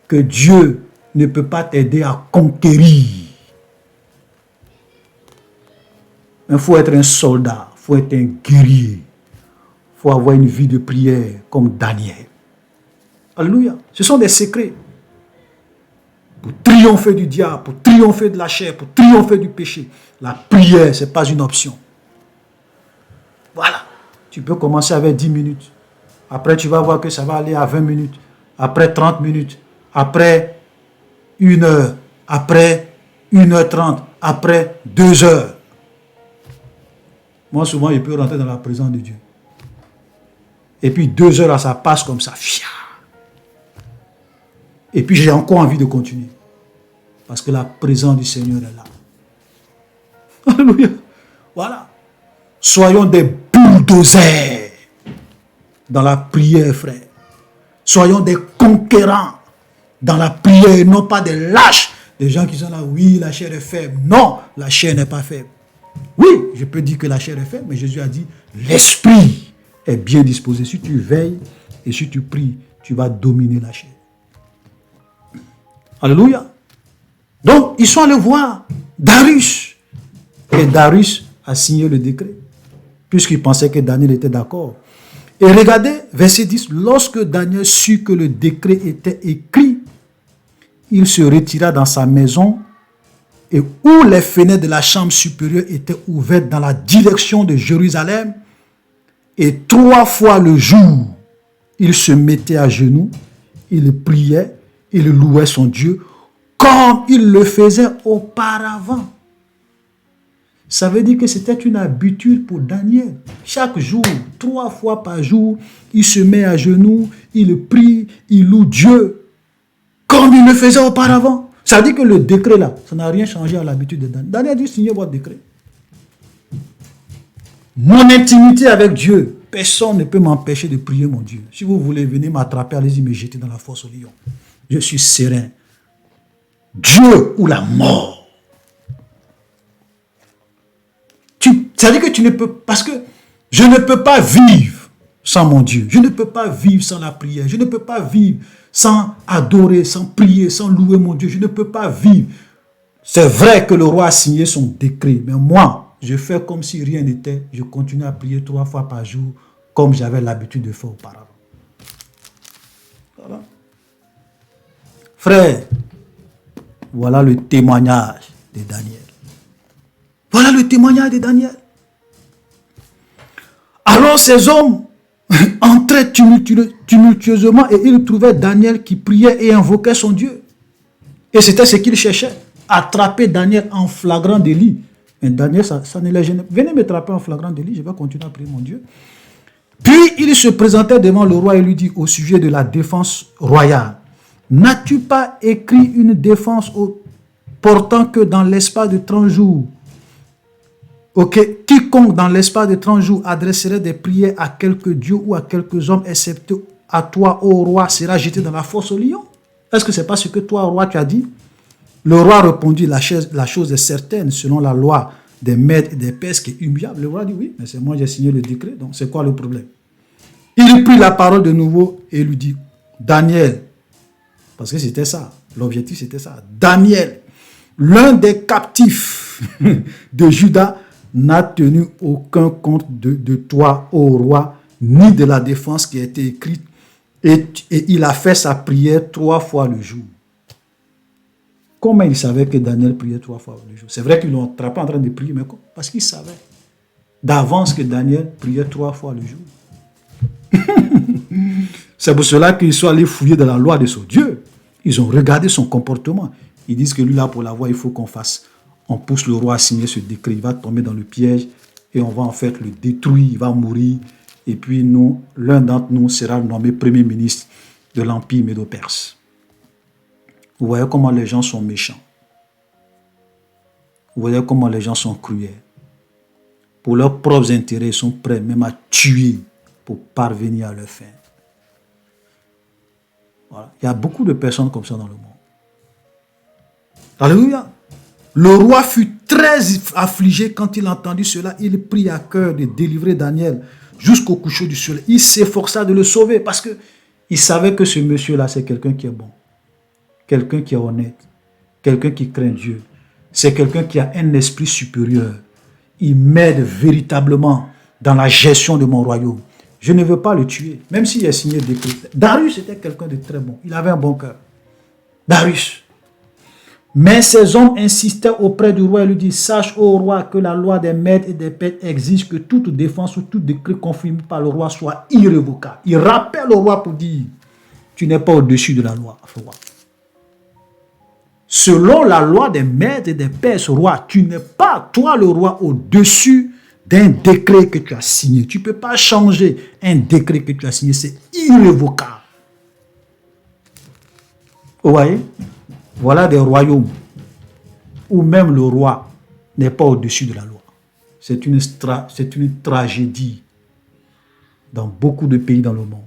Speaker 1: que Dieu ne peut pas t'aider à conquérir. Il faut être un soldat, il faut être un guerrier. Il faut avoir une vie de prière comme Daniel. Alléluia. Ce sont des secrets. Pour triompher du diable, pour triompher de la chair, pour triompher du péché. La prière, ce n'est pas une option. Voilà. Tu peux commencer avec 10 minutes. Après, tu vas voir que ça va aller à 20 minutes. Après, 30 minutes. Après, 1 heure. Après, 1h30. Après, 2 heures. Moi, souvent, je peux rentrer dans la présence de Dieu. Et puis, 2 heures, là, ça passe comme ça. Et puis, j'ai encore envie de continuer. Parce que la présence du Seigneur est là. Alléluia. Voilà. Soyons des bulldozers dans la prière, frère. Soyons des conquérants dans la prière, non pas des lâches. Des gens qui sont là, oui, la chair est faible. Non, la chair n'est pas faible. Oui, je peux dire que la chair est faible, mais Jésus a dit, l'esprit est bien disposé. Si tu veilles et si tu pries, tu vas dominer la chair. Alléluia. Donc, ils sont allés voir Darius. Et Darius a signé le décret, puisqu'il pensait que Daniel était d'accord. Et regardez, verset 10, lorsque Daniel sut que le décret était écrit, il se retira dans sa maison, et où les fenêtres de la chambre supérieure étaient ouvertes dans la direction de Jérusalem, et 3 fois le jour, il se mettait à genoux, il priait, il louait son Dieu, comme il le faisait auparavant. Ça veut dire que c'était une habitude pour Daniel. Chaque jour, 3 fois par jour, il se met à genoux, il prie, il loue Dieu, comme il le faisait auparavant. Ça veut dire que le décret là, ça n'a rien changé à l'habitude de Daniel. Daniel a dit, signez votre décret. Mon intimité avec Dieu, personne ne peut m'empêcher de prier mon Dieu. Si vous voulez venir m'attraper, allez-y me jeter dans la fosse au lion. Je suis serein. Dieu ou la mort. Ça veut dire que tu ne peux, parce que je ne peux pas vivre sans mon Dieu. Je ne peux pas vivre sans la prière. Je ne peux pas vivre sans adorer, sans prier, sans louer mon Dieu. Je ne peux pas vivre. C'est vrai que le roi a signé son décret, mais moi, je fais comme si rien n'était. Je continue à prier 3 fois par jour, comme j'avais l'habitude de faire auparavant. Voilà. Frère, voilà le témoignage de Daniel. Voilà le témoignage de Daniel. Alors ces hommes entraient tumultueusement et ils trouvaient Daniel qui priait et invoquait son Dieu. Et c'était ce qu'ils cherchaient. Attraper Daniel en flagrant délit. Mais Daniel, ça ne les gênait. Venez m'attraper en flagrant délit, je vais continuer à prier mon Dieu. Puis il se présentait devant le roi et lui dit au sujet de la défense royale. N'as-tu pas écrit une défense portant que dans l'espace de 30 jours, quiconque dans l'espace de 30 jours adresserait des prières à quelques dieux ou à quelques hommes, excepté à toi, ô roi, sera jeté dans la fosse au lion? Est-ce que ce n'est pas ce que toi, roi, tu as dit? Le roi répondit, la chose est certaine, selon la loi des Mèdes et des Perses qui est immuable. Le roi dit, oui, mais c'est moi, j'ai signé le décret, donc c'est quoi le problème? Il prit la parole de nouveau et lui dit, Daniel, parce que c'était ça, l'objectif c'était ça, Daniel, l'un des captifs de Juda, n'a tenu aucun compte de toi, ô roi, ni de la défense qui a été écrite, et il a fait sa prière 3 fois le jour. Comment il savait que Daniel priait 3 fois le jour? C'est vrai qu'ils l'ont attrapé en train de prier, mais quoi? Parce qu'il savait d'avance que Daniel priait 3 fois le jour. C'est pour cela qu'ils sont allés fouiller dans la loi de son Dieu. Ils ont regardé son comportement. Ils disent que lui, là, pour l'avoir, il faut qu'on fasse. On pousse le roi à signer ce décret, il va tomber dans le piège et on va en fait le détruire, il va mourir. Et puis nous, l'un d'entre nous sera nommé premier ministre de l'Empire médo-perse. Vous voyez comment les gens sont méchants. Vous voyez comment les gens sont cruels. Pour leurs propres intérêts, ils sont prêts même à tuer pour parvenir à leur fin. Voilà. Il y a beaucoup de personnes comme ça dans le monde. Alléluia. Le roi fut très affligé quand il entendit cela. Il prit à cœur de délivrer Daniel jusqu'au coucher du soleil. Il s'efforça de le sauver parce qu'il savait que ce monsieur-là, c'est quelqu'un qui est bon. Quelqu'un qui est honnête. Quelqu'un qui craint Dieu. C'est quelqu'un qui a un esprit supérieur. Il m'aide véritablement dans la gestion de mon royaume. Je ne veux pas le tuer, même s'il a signé des décret. Darius était quelqu'un de très bon. Il avait un bon cœur. Darius. Mais ces hommes insistaient auprès du roi et lui disent, sache au roi que la loi des maîtres et des pères exige que toute défense ou tout décret confirmé par le roi soit irrévocable. Il rappelle au roi pour dire, tu n'es pas au-dessus de la loi, roi. Selon la loi des maîtres et des pères, ce roi, tu n'es pas, toi le roi, au-dessus d'un décret que tu as signé. Tu ne peux pas changer un décret que tu as signé, c'est irrévocable. Vous voyez? Voilà des royaumes où même le roi n'est pas au-dessus de la loi. C'est une tragédie dans beaucoup de pays dans le monde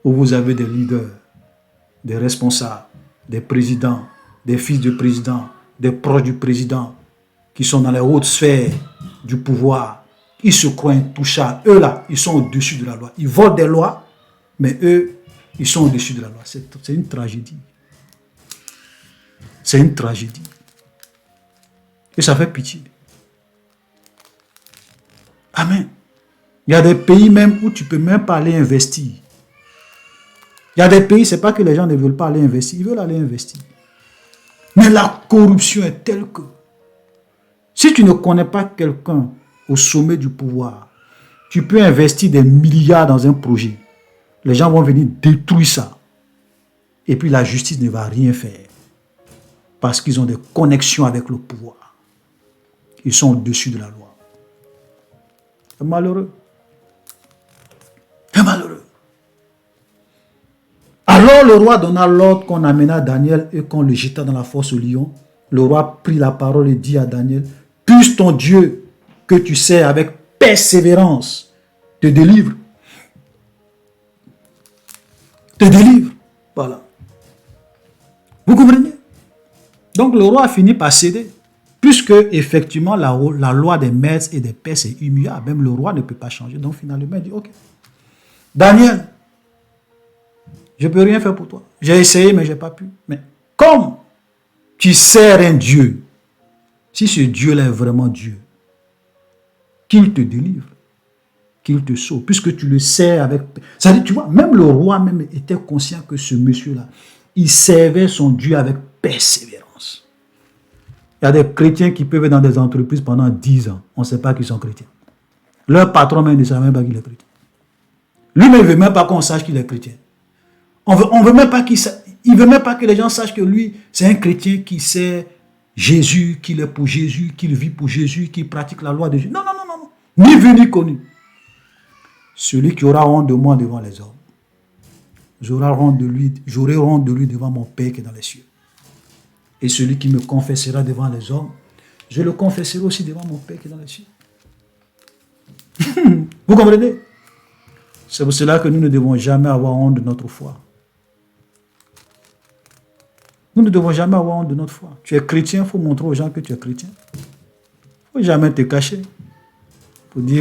Speaker 1: où vous avez des leaders, des responsables, des présidents, des fils de président, des proches du président qui sont dans les hautes sphères du pouvoir. Ils se croient intouchables. Eux là, ils sont au-dessus de la loi. Ils votent des lois, mais eux, ils sont au-dessus de la loi. C'est une tragédie. C'est une tragédie. Et ça fait pitié. Amen. Il y a des pays même où tu ne peux même pas aller investir. Il y a des pays, ce n'est pas que les gens ne veulent pas aller investir. Ils veulent aller investir. Mais la corruption est telle que si tu ne connais pas quelqu'un au sommet du pouvoir, tu peux investir des milliards dans un projet. Les gens vont venir détruire ça. Et puis la justice ne va rien faire. Parce qu'ils ont des connexions avec le pouvoir. Ils sont au-dessus de la loi. C'est malheureux. C'est malheureux. Alors le roi donna l'ordre qu'on amena Daniel et qu'on le jeta dans la fosse au lion. Le roi prit la parole et dit à Daniel, puisse ton Dieu que tu sers avec persévérance te délivre. Te délivre. Voilà. Vous comprenez? Donc le roi a fini par céder. Puisque effectivement la loi des maîtres et des pères c'est immuable. Même le roi ne peut pas changer. Donc finalement il dit ok. Daniel, je ne peux rien faire pour toi. J'ai essayé mais je n'ai pas pu. Mais comme tu sers un Dieu, si ce Dieu-là est vraiment Dieu, qu'il te délivre, qu'il te sauve, puisque tu le sers avec... Ça dit, tu vois, même le roi même était conscient que ce monsieur-là, il servait son Dieu avec persévérance. Il y a des chrétiens qui peuvent être dans des entreprises pendant 10 ans. On ne sait pas qu'ils sont chrétiens. Leur patron même ne sait même pas qu'il est chrétien. Lui-même ne veut même pas qu'on sache qu'il est chrétien. On veut même pas il veut même pas que les gens sachent que lui, c'est un chrétien qui sait Jésus, qu'il est pour Jésus, qu'il vit pour Jésus, qu'il pratique la loi de Jésus. Non, non, non, non, non. Ni vu ni connu. Celui qui aura honte de moi devant les hommes, j'aurai honte de lui devant mon Père qui est dans les cieux. Et celui qui me confessera devant les hommes, je le confesserai aussi devant mon Père qui est dans les cieux. Vous comprenez? C'est pour cela que nous ne devons jamais avoir honte de notre foi. Nous ne devons jamais avoir honte de notre foi. Tu es chrétien, il faut montrer aux gens que tu es chrétien. Il ne faut jamais te cacher.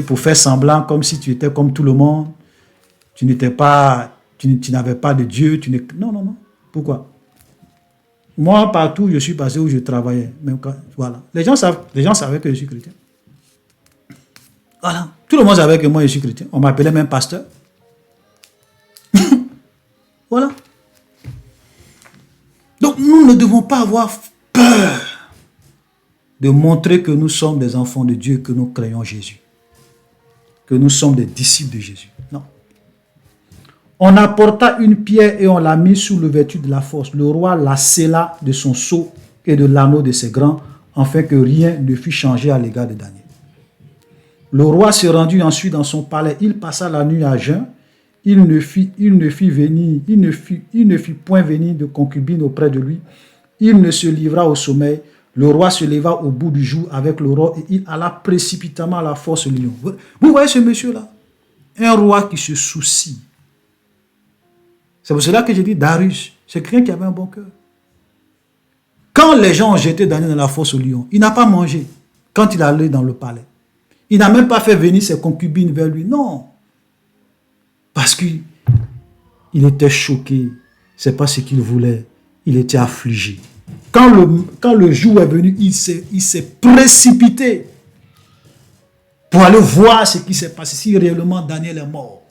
Speaker 1: Pour faire semblant comme si tu étais comme tout le monde. Tu n'avais pas de Dieu. Non, non, non. Pourquoi? Moi, partout où je suis passé, où je travaillais, même quand, voilà. Les gens savaient que je suis chrétien. Voilà. Tout le monde savait que moi, je suis chrétien. On m'appelait même pasteur. Voilà. Donc, nous ne devons pas avoir peur de montrer que nous sommes des enfants de Dieu, que nous croyons Jésus. Que nous sommes des disciples de Jésus. Non. On apporta une pierre et on l'a mise sous l'ouverture de la fosse. Le roi la scella de son sceau et de l'anneau de ses grands, afin que rien ne fût changé à l'égard de Daniel. Le roi se rendit ensuite dans son palais. Il passa la nuit à jeun. Il ne fit point venir de concubine auprès de lui. Il ne se livra au sommeil. Le roi se leva au bout du jour avec l'aurore et il alla précipitamment à la fosse au lion. Vous voyez ce monsieur-là? Un roi qui se soucie. C'est pour cela que j'ai dit Darius, c'est quelqu'un qui avait un bon cœur. Quand les gens ont jeté Daniel dans la fosse au lion, il n'a pas mangé quand il allait dans le palais. Il n'a même pas fait venir ses concubines vers lui. Non. Parce qu'il était choqué. Ce n'est pas ce qu'il voulait. Il était affligé. Quand le jour est venu, il s'est précipité pour aller voir ce qui s'est passé, si réellement Daniel est mort.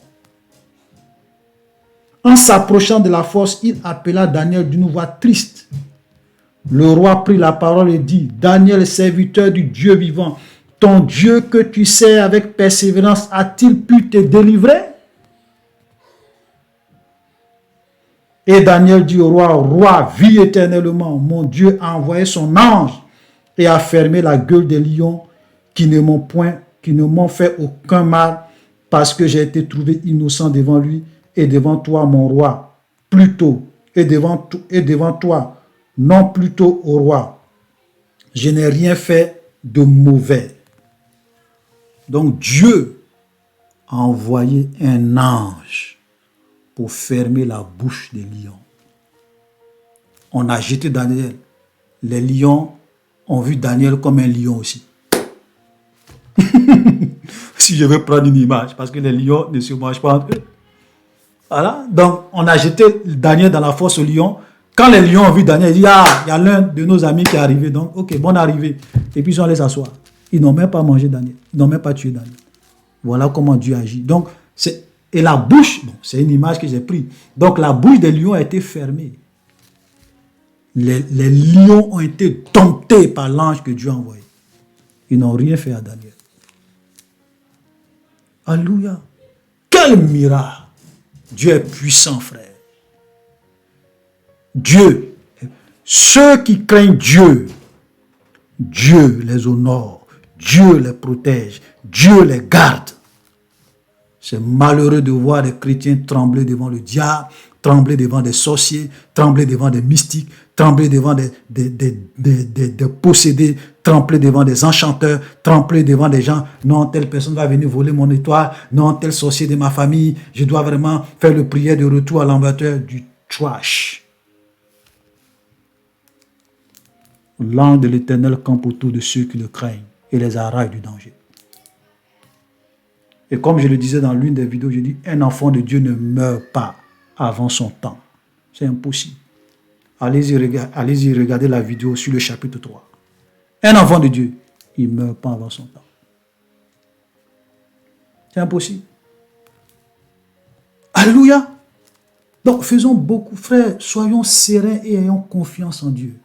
Speaker 1: En s'approchant de la fosse, il appela Daniel d'une voix triste. Le roi prit la parole et dit, Daniel, serviteur du Dieu vivant, ton Dieu que tu sers avec persévérance, a-t-il pu te délivrer? Et Daniel dit au roi, roi, vis éternellement, mon Dieu a envoyé son ange et a fermé la gueule des lions qui ne m'ont fait aucun mal parce que j'ai été trouvé innocent devant lui et devant toi, mon roi, plutôt, et devant toi, non plutôt au roi. Je n'ai rien fait de mauvais. Donc Dieu a envoyé un ange pour fermer la bouche des lions. On a jeté Daniel. Les lions ont vu Daniel comme un lion aussi. Si je veux prendre une image, parce que les lions ne se mangent pas entre eux. Voilà, donc on a jeté Daniel dans la fosse aux lions. Quand les lions ont vu Daniel, ils disent, ah, il y a l'un de nos amis qui est arrivé, donc ok, bonne arrivée. Et puis ils sont allés s'asseoir. Ils n'ont même pas mangé Daniel, ils n'ont même pas tué Daniel. Voilà comment Dieu agit. Donc, et la bouche, bon, c'est une image que j'ai prise. Donc la bouche des lions a été fermée. Les lions ont été domptés par l'ange que Dieu a envoyé. Ils n'ont rien fait à Daniel. Alléluia. Quel miracle. Dieu est puissant, frère. Dieu, ceux qui craignent Dieu, Dieu les honore, Dieu les protège, Dieu les garde. C'est malheureux de voir des chrétiens trembler devant le diable, trembler devant des sorciers, trembler devant des mystiques, trembler devant des possédés, trembler devant des enchanteurs, trembler devant des gens. Non, telle personne va venir voler mon étoile. Non, tel sorcier de ma famille. Je dois vraiment faire le prière de retour à l'envateur du trash. L'ange de l'Éternel campe autour de ceux qui le craignent et les arrache du danger. Et comme je le disais dans l'une des vidéos, je dis, un enfant de Dieu ne meurt pas avant son temps. C'est impossible. Allez-y regarder la vidéo sur le chapitre 3. Un enfant de Dieu, il ne meurt pas avant son temps. C'est impossible. Alléluia. Donc faisons beaucoup, frères, soyons sereins et ayons confiance en Dieu.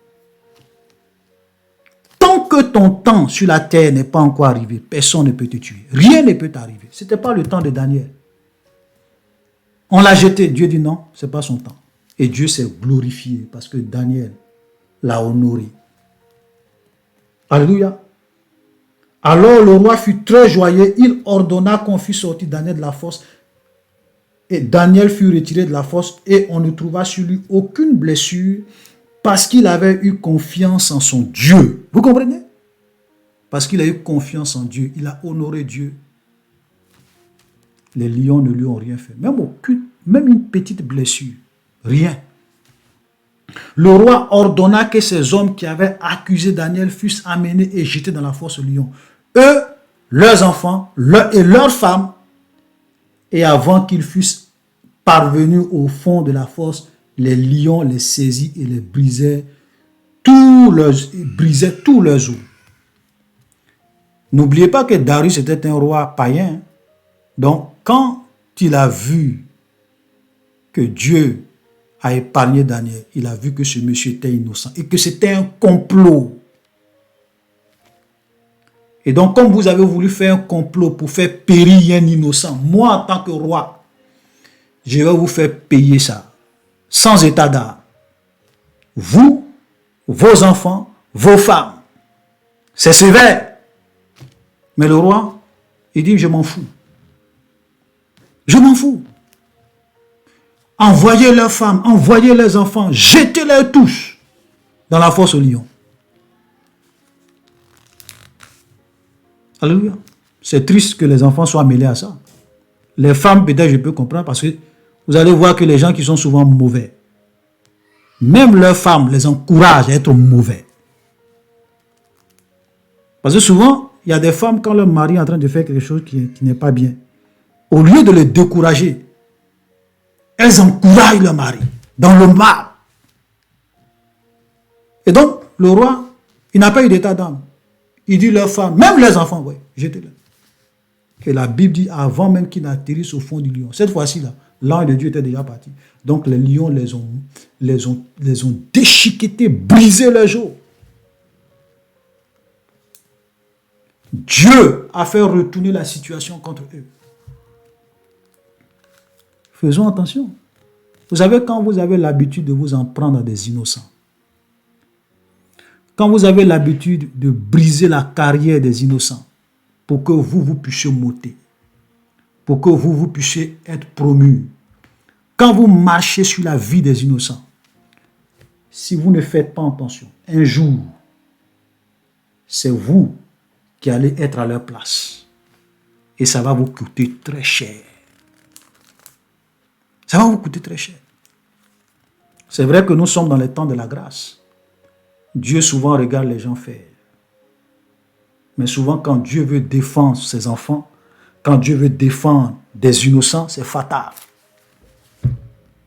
Speaker 1: Tant que ton temps sur la terre n'est pas encore arrivé, personne ne peut te tuer. Rien ne peut t'arriver. Ce n'était pas le temps de Daniel. On l'a jeté. Dieu dit non, ce n'est pas son temps. Et Dieu s'est glorifié parce que Daniel l'a honoré. Alléluia. Alors le roi fut très joyeux. Il ordonna qu'on fût sorti Daniel de la fosse. Et Daniel fut retiré de la fosse et on ne trouva sur lui aucune blessure parce qu'il avait eu confiance en son Dieu. Vous comprenez? Parce qu'il a eu confiance en Dieu. Il a honoré Dieu. Les lions ne lui ont rien fait. Même une petite blessure. Rien. Le roi ordonna que ces hommes qui avaient accusé Daniel fussent amenés et jetés dans la fosse aux lions. Eux, leurs enfants et leurs femmes. Et avant qu'ils fussent parvenus au fond de la fosse, les lions les saisit et les brisaient tous leurs os. N'oubliez pas que Darius était un roi païen. Donc, quand il a vu que Dieu a épargné Daniel, il a vu que ce monsieur était innocent et que c'était un complot. Et donc, comme vous avez voulu faire un complot pour faire périr un innocent, moi, en tant que roi, je vais vous faire payer ça, sans état d'âme. Vous, vos enfants, vos femmes. C'est sévère. Mais le roi, il dit, je m'en fous. Je m'en fous. Envoyez leurs femmes, envoyez leurs enfants, jetez-les tous dans la fosse aux lions. Alléluia. C'est triste que les enfants soient mêlés à ça. Les femmes, peut-être, je peux comprendre parce que vous allez voir que les gens qui sont souvent mauvais, même leurs femmes les encouragent à être mauvais. Parce que souvent, il y a des femmes, quand leur mari est en train de faire quelque chose qui n'est pas bien, au lieu de les décourager, elles encouragent leur mari dans le mal. Et donc, le roi, il n'a pas eu d'état d'âme. Il dit leurs femmes, même les enfants, ouais, jetez-les. Et la Bible dit avant même qu'ils n'atterrissent au fond du lion. Cette fois-ci, là, l'ange de Dieu était déjà parti. Donc les lions les ont déchiquetés, brisé leurs os. Dieu a fait retourner la situation contre eux. Faisons attention. Vous savez, quand vous avez l'habitude de vous en prendre à des innocents, quand vous avez l'habitude de briser la carrière des innocents pour que vous puissiez monter, pour que vous puissiez être promus, quand vous marchez sur la vie des innocents, si vous ne faites pas attention, un jour, c'est vous qui allez être à leur place. Et ça va vous coûter très cher. Ça va vous coûter très cher. C'est vrai que nous sommes dans les temps de la grâce. Dieu souvent regarde les gens faire. Mais souvent quand Dieu veut défendre ses enfants, quand Dieu veut défendre des innocents, c'est fatal.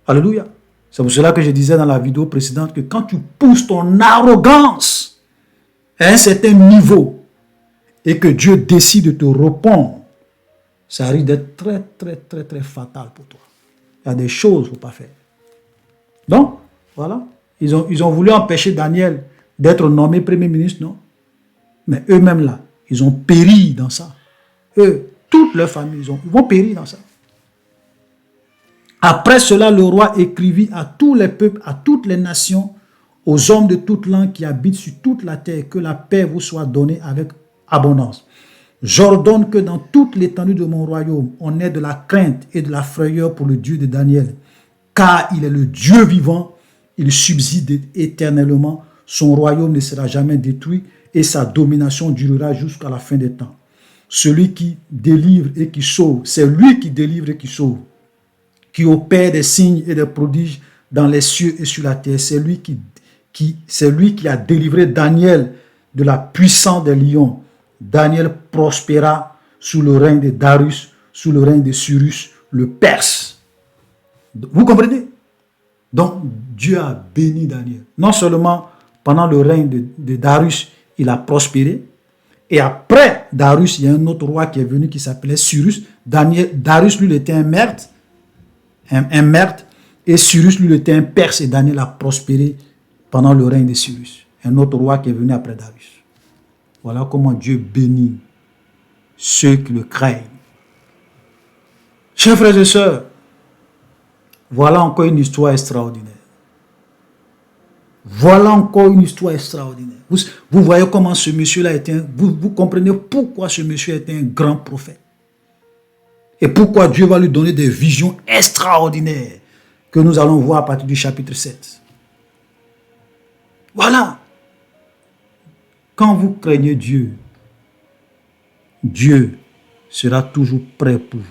Speaker 1: Alléluia. C'est pour cela que je disais dans la vidéo précédente que quand tu pousses ton arrogance à un certain niveau et que Dieu décide de te répondre, ça risque d'être très, très, très, très fatal pour toi. Il y a des choses qu'il ne faut pas faire. Donc, voilà. Ils ont voulu empêcher Daniel d'être nommé premier ministre, non? Mais eux-mêmes là, ils ont péri dans ça. Eux, toute leur famille, ils vont périr dans ça. Après cela, le roi écrivit à tous les peuples, à toutes les nations, aux hommes de toute langue qui habitent sur toute la terre, que la paix vous soit donnée avec abondance. J'ordonne que dans toute l'étendue de mon royaume, on ait de la crainte et de la frayeur pour le Dieu de Daniel, car il est le Dieu vivant, il subsiste éternellement, son royaume ne sera jamais détruit et sa domination durera jusqu'à la fin des temps. Celui qui délivre et qui sauve, c'est lui qui délivre et qui sauve, qui opère des signes et des prodiges dans les cieux et sur la terre. C'est lui qui a délivré Daniel de la puissance des lions. Daniel prospéra sous le règne de Darius, sous le règne de Cyrus, le Perse. Vous comprenez? Donc, Dieu a béni Daniel. Non seulement pendant le règne de Darius, il a prospéré, et après Darius, il y a un autre roi qui est venu qui s'appelait Cyrus. Darius, lui, il était un meurtre, et Cyrus, lui, il était un Perse, et Daniel a prospéré pendant le règne de Cyrus. Un autre roi qui est venu après Darius. Voilà comment Dieu bénit ceux qui le craignent. Chers frères et sœurs, voilà encore une histoire extraordinaire. Voilà encore une histoire extraordinaire. Vous voyez comment ce monsieur-là était vous comprenez pourquoi ce monsieur était un grand prophète. Et pourquoi Dieu va lui donner des visions extraordinaires que nous allons voir à partir du chapitre 7. Voilà. Quand vous craignez Dieu, Dieu sera toujours prêt pour vous.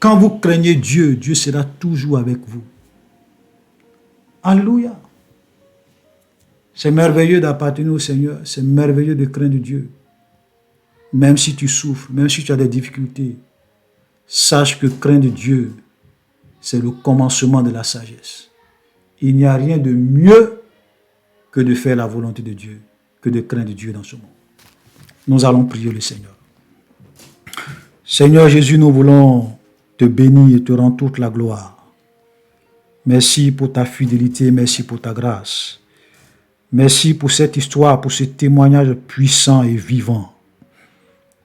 Speaker 1: Quand vous craignez Dieu, Dieu sera toujours avec vous. Alléluia. C'est merveilleux d'appartenir au Seigneur. C'est merveilleux de craindre Dieu. Même si tu souffres, même si tu as des difficultés, sache que craindre Dieu, c'est le commencement de la sagesse. Il n'y a rien de mieux que de faire la volonté de Dieu, que de craindre Dieu dans ce monde. Nous allons prier le Seigneur. Seigneur Jésus, nous voulons te bénir et te rendre toute la gloire. Merci pour ta fidélité, merci pour ta grâce. Merci pour cette histoire, pour ce témoignage puissant et vivant.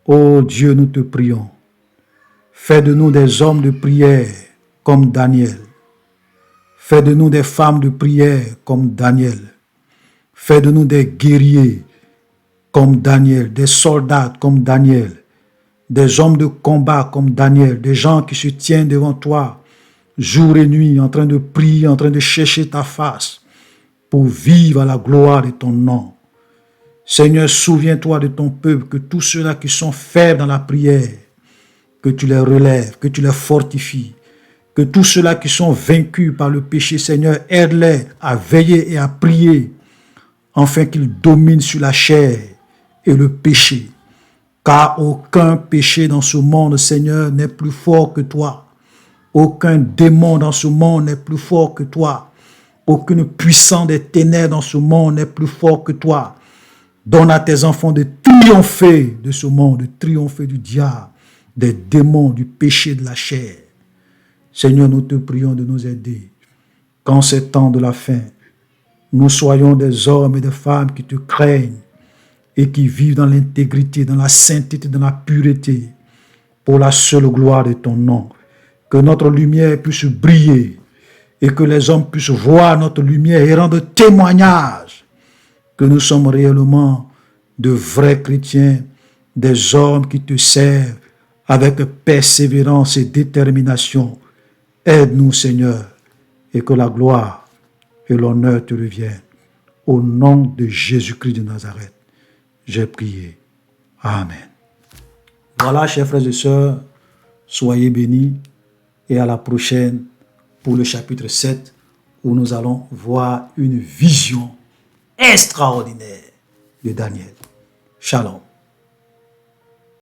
Speaker 1: Ô Dieu, nous te prions. Fais de nous des hommes de prière comme Daniel. Fais de nous des femmes de prière comme Daniel. Fais de nous des guerriers comme Daniel, des soldats comme Daniel, des hommes de combat comme Daniel, des gens qui se tiennent devant toi jour et nuit en train de prier, en train de chercher ta face pour vivre à la gloire de ton nom. Seigneur, souviens-toi de ton peuple, que tous ceux-là qui sont faibles dans la prière, que tu les relèves, que tu les fortifies, que tous ceux-là qui sont vaincus par le péché, Seigneur, aide-les à veiller et à prier, afin qu'ils dominent sur la chair et le péché. Car aucun péché dans ce monde, Seigneur, n'est plus fort que toi. Aucun démon dans ce monde n'est plus fort que toi. Aucune puissance des ténèbres dans ce monde n'est plus fort que toi. Donne à tes enfants de tout triompher de ce monde, de triompher du diable, des démons, du péché de la chair. Seigneur, nous te prions de nous aider. Qu'en ces temps de la fin, nous soyons des hommes et des femmes qui te craignent et qui vivent dans l'intégrité, dans la sainteté, dans la pureté, pour la seule gloire de ton nom. Que notre lumière puisse briller et que les hommes puissent voir notre lumière et rendre témoignage que nous sommes réellement de vrais chrétiens, des hommes qui te servent avec persévérance et détermination. Aide-nous, Seigneur, et que la gloire et l'honneur te reviennent. Au nom de Jésus-Christ de Nazareth, j'ai prié. Amen. Voilà, chers frères et sœurs, soyez bénis et à la prochaine pour le chapitre 7 où nous allons voir une vision extraordinaire de Daniel. Shalom.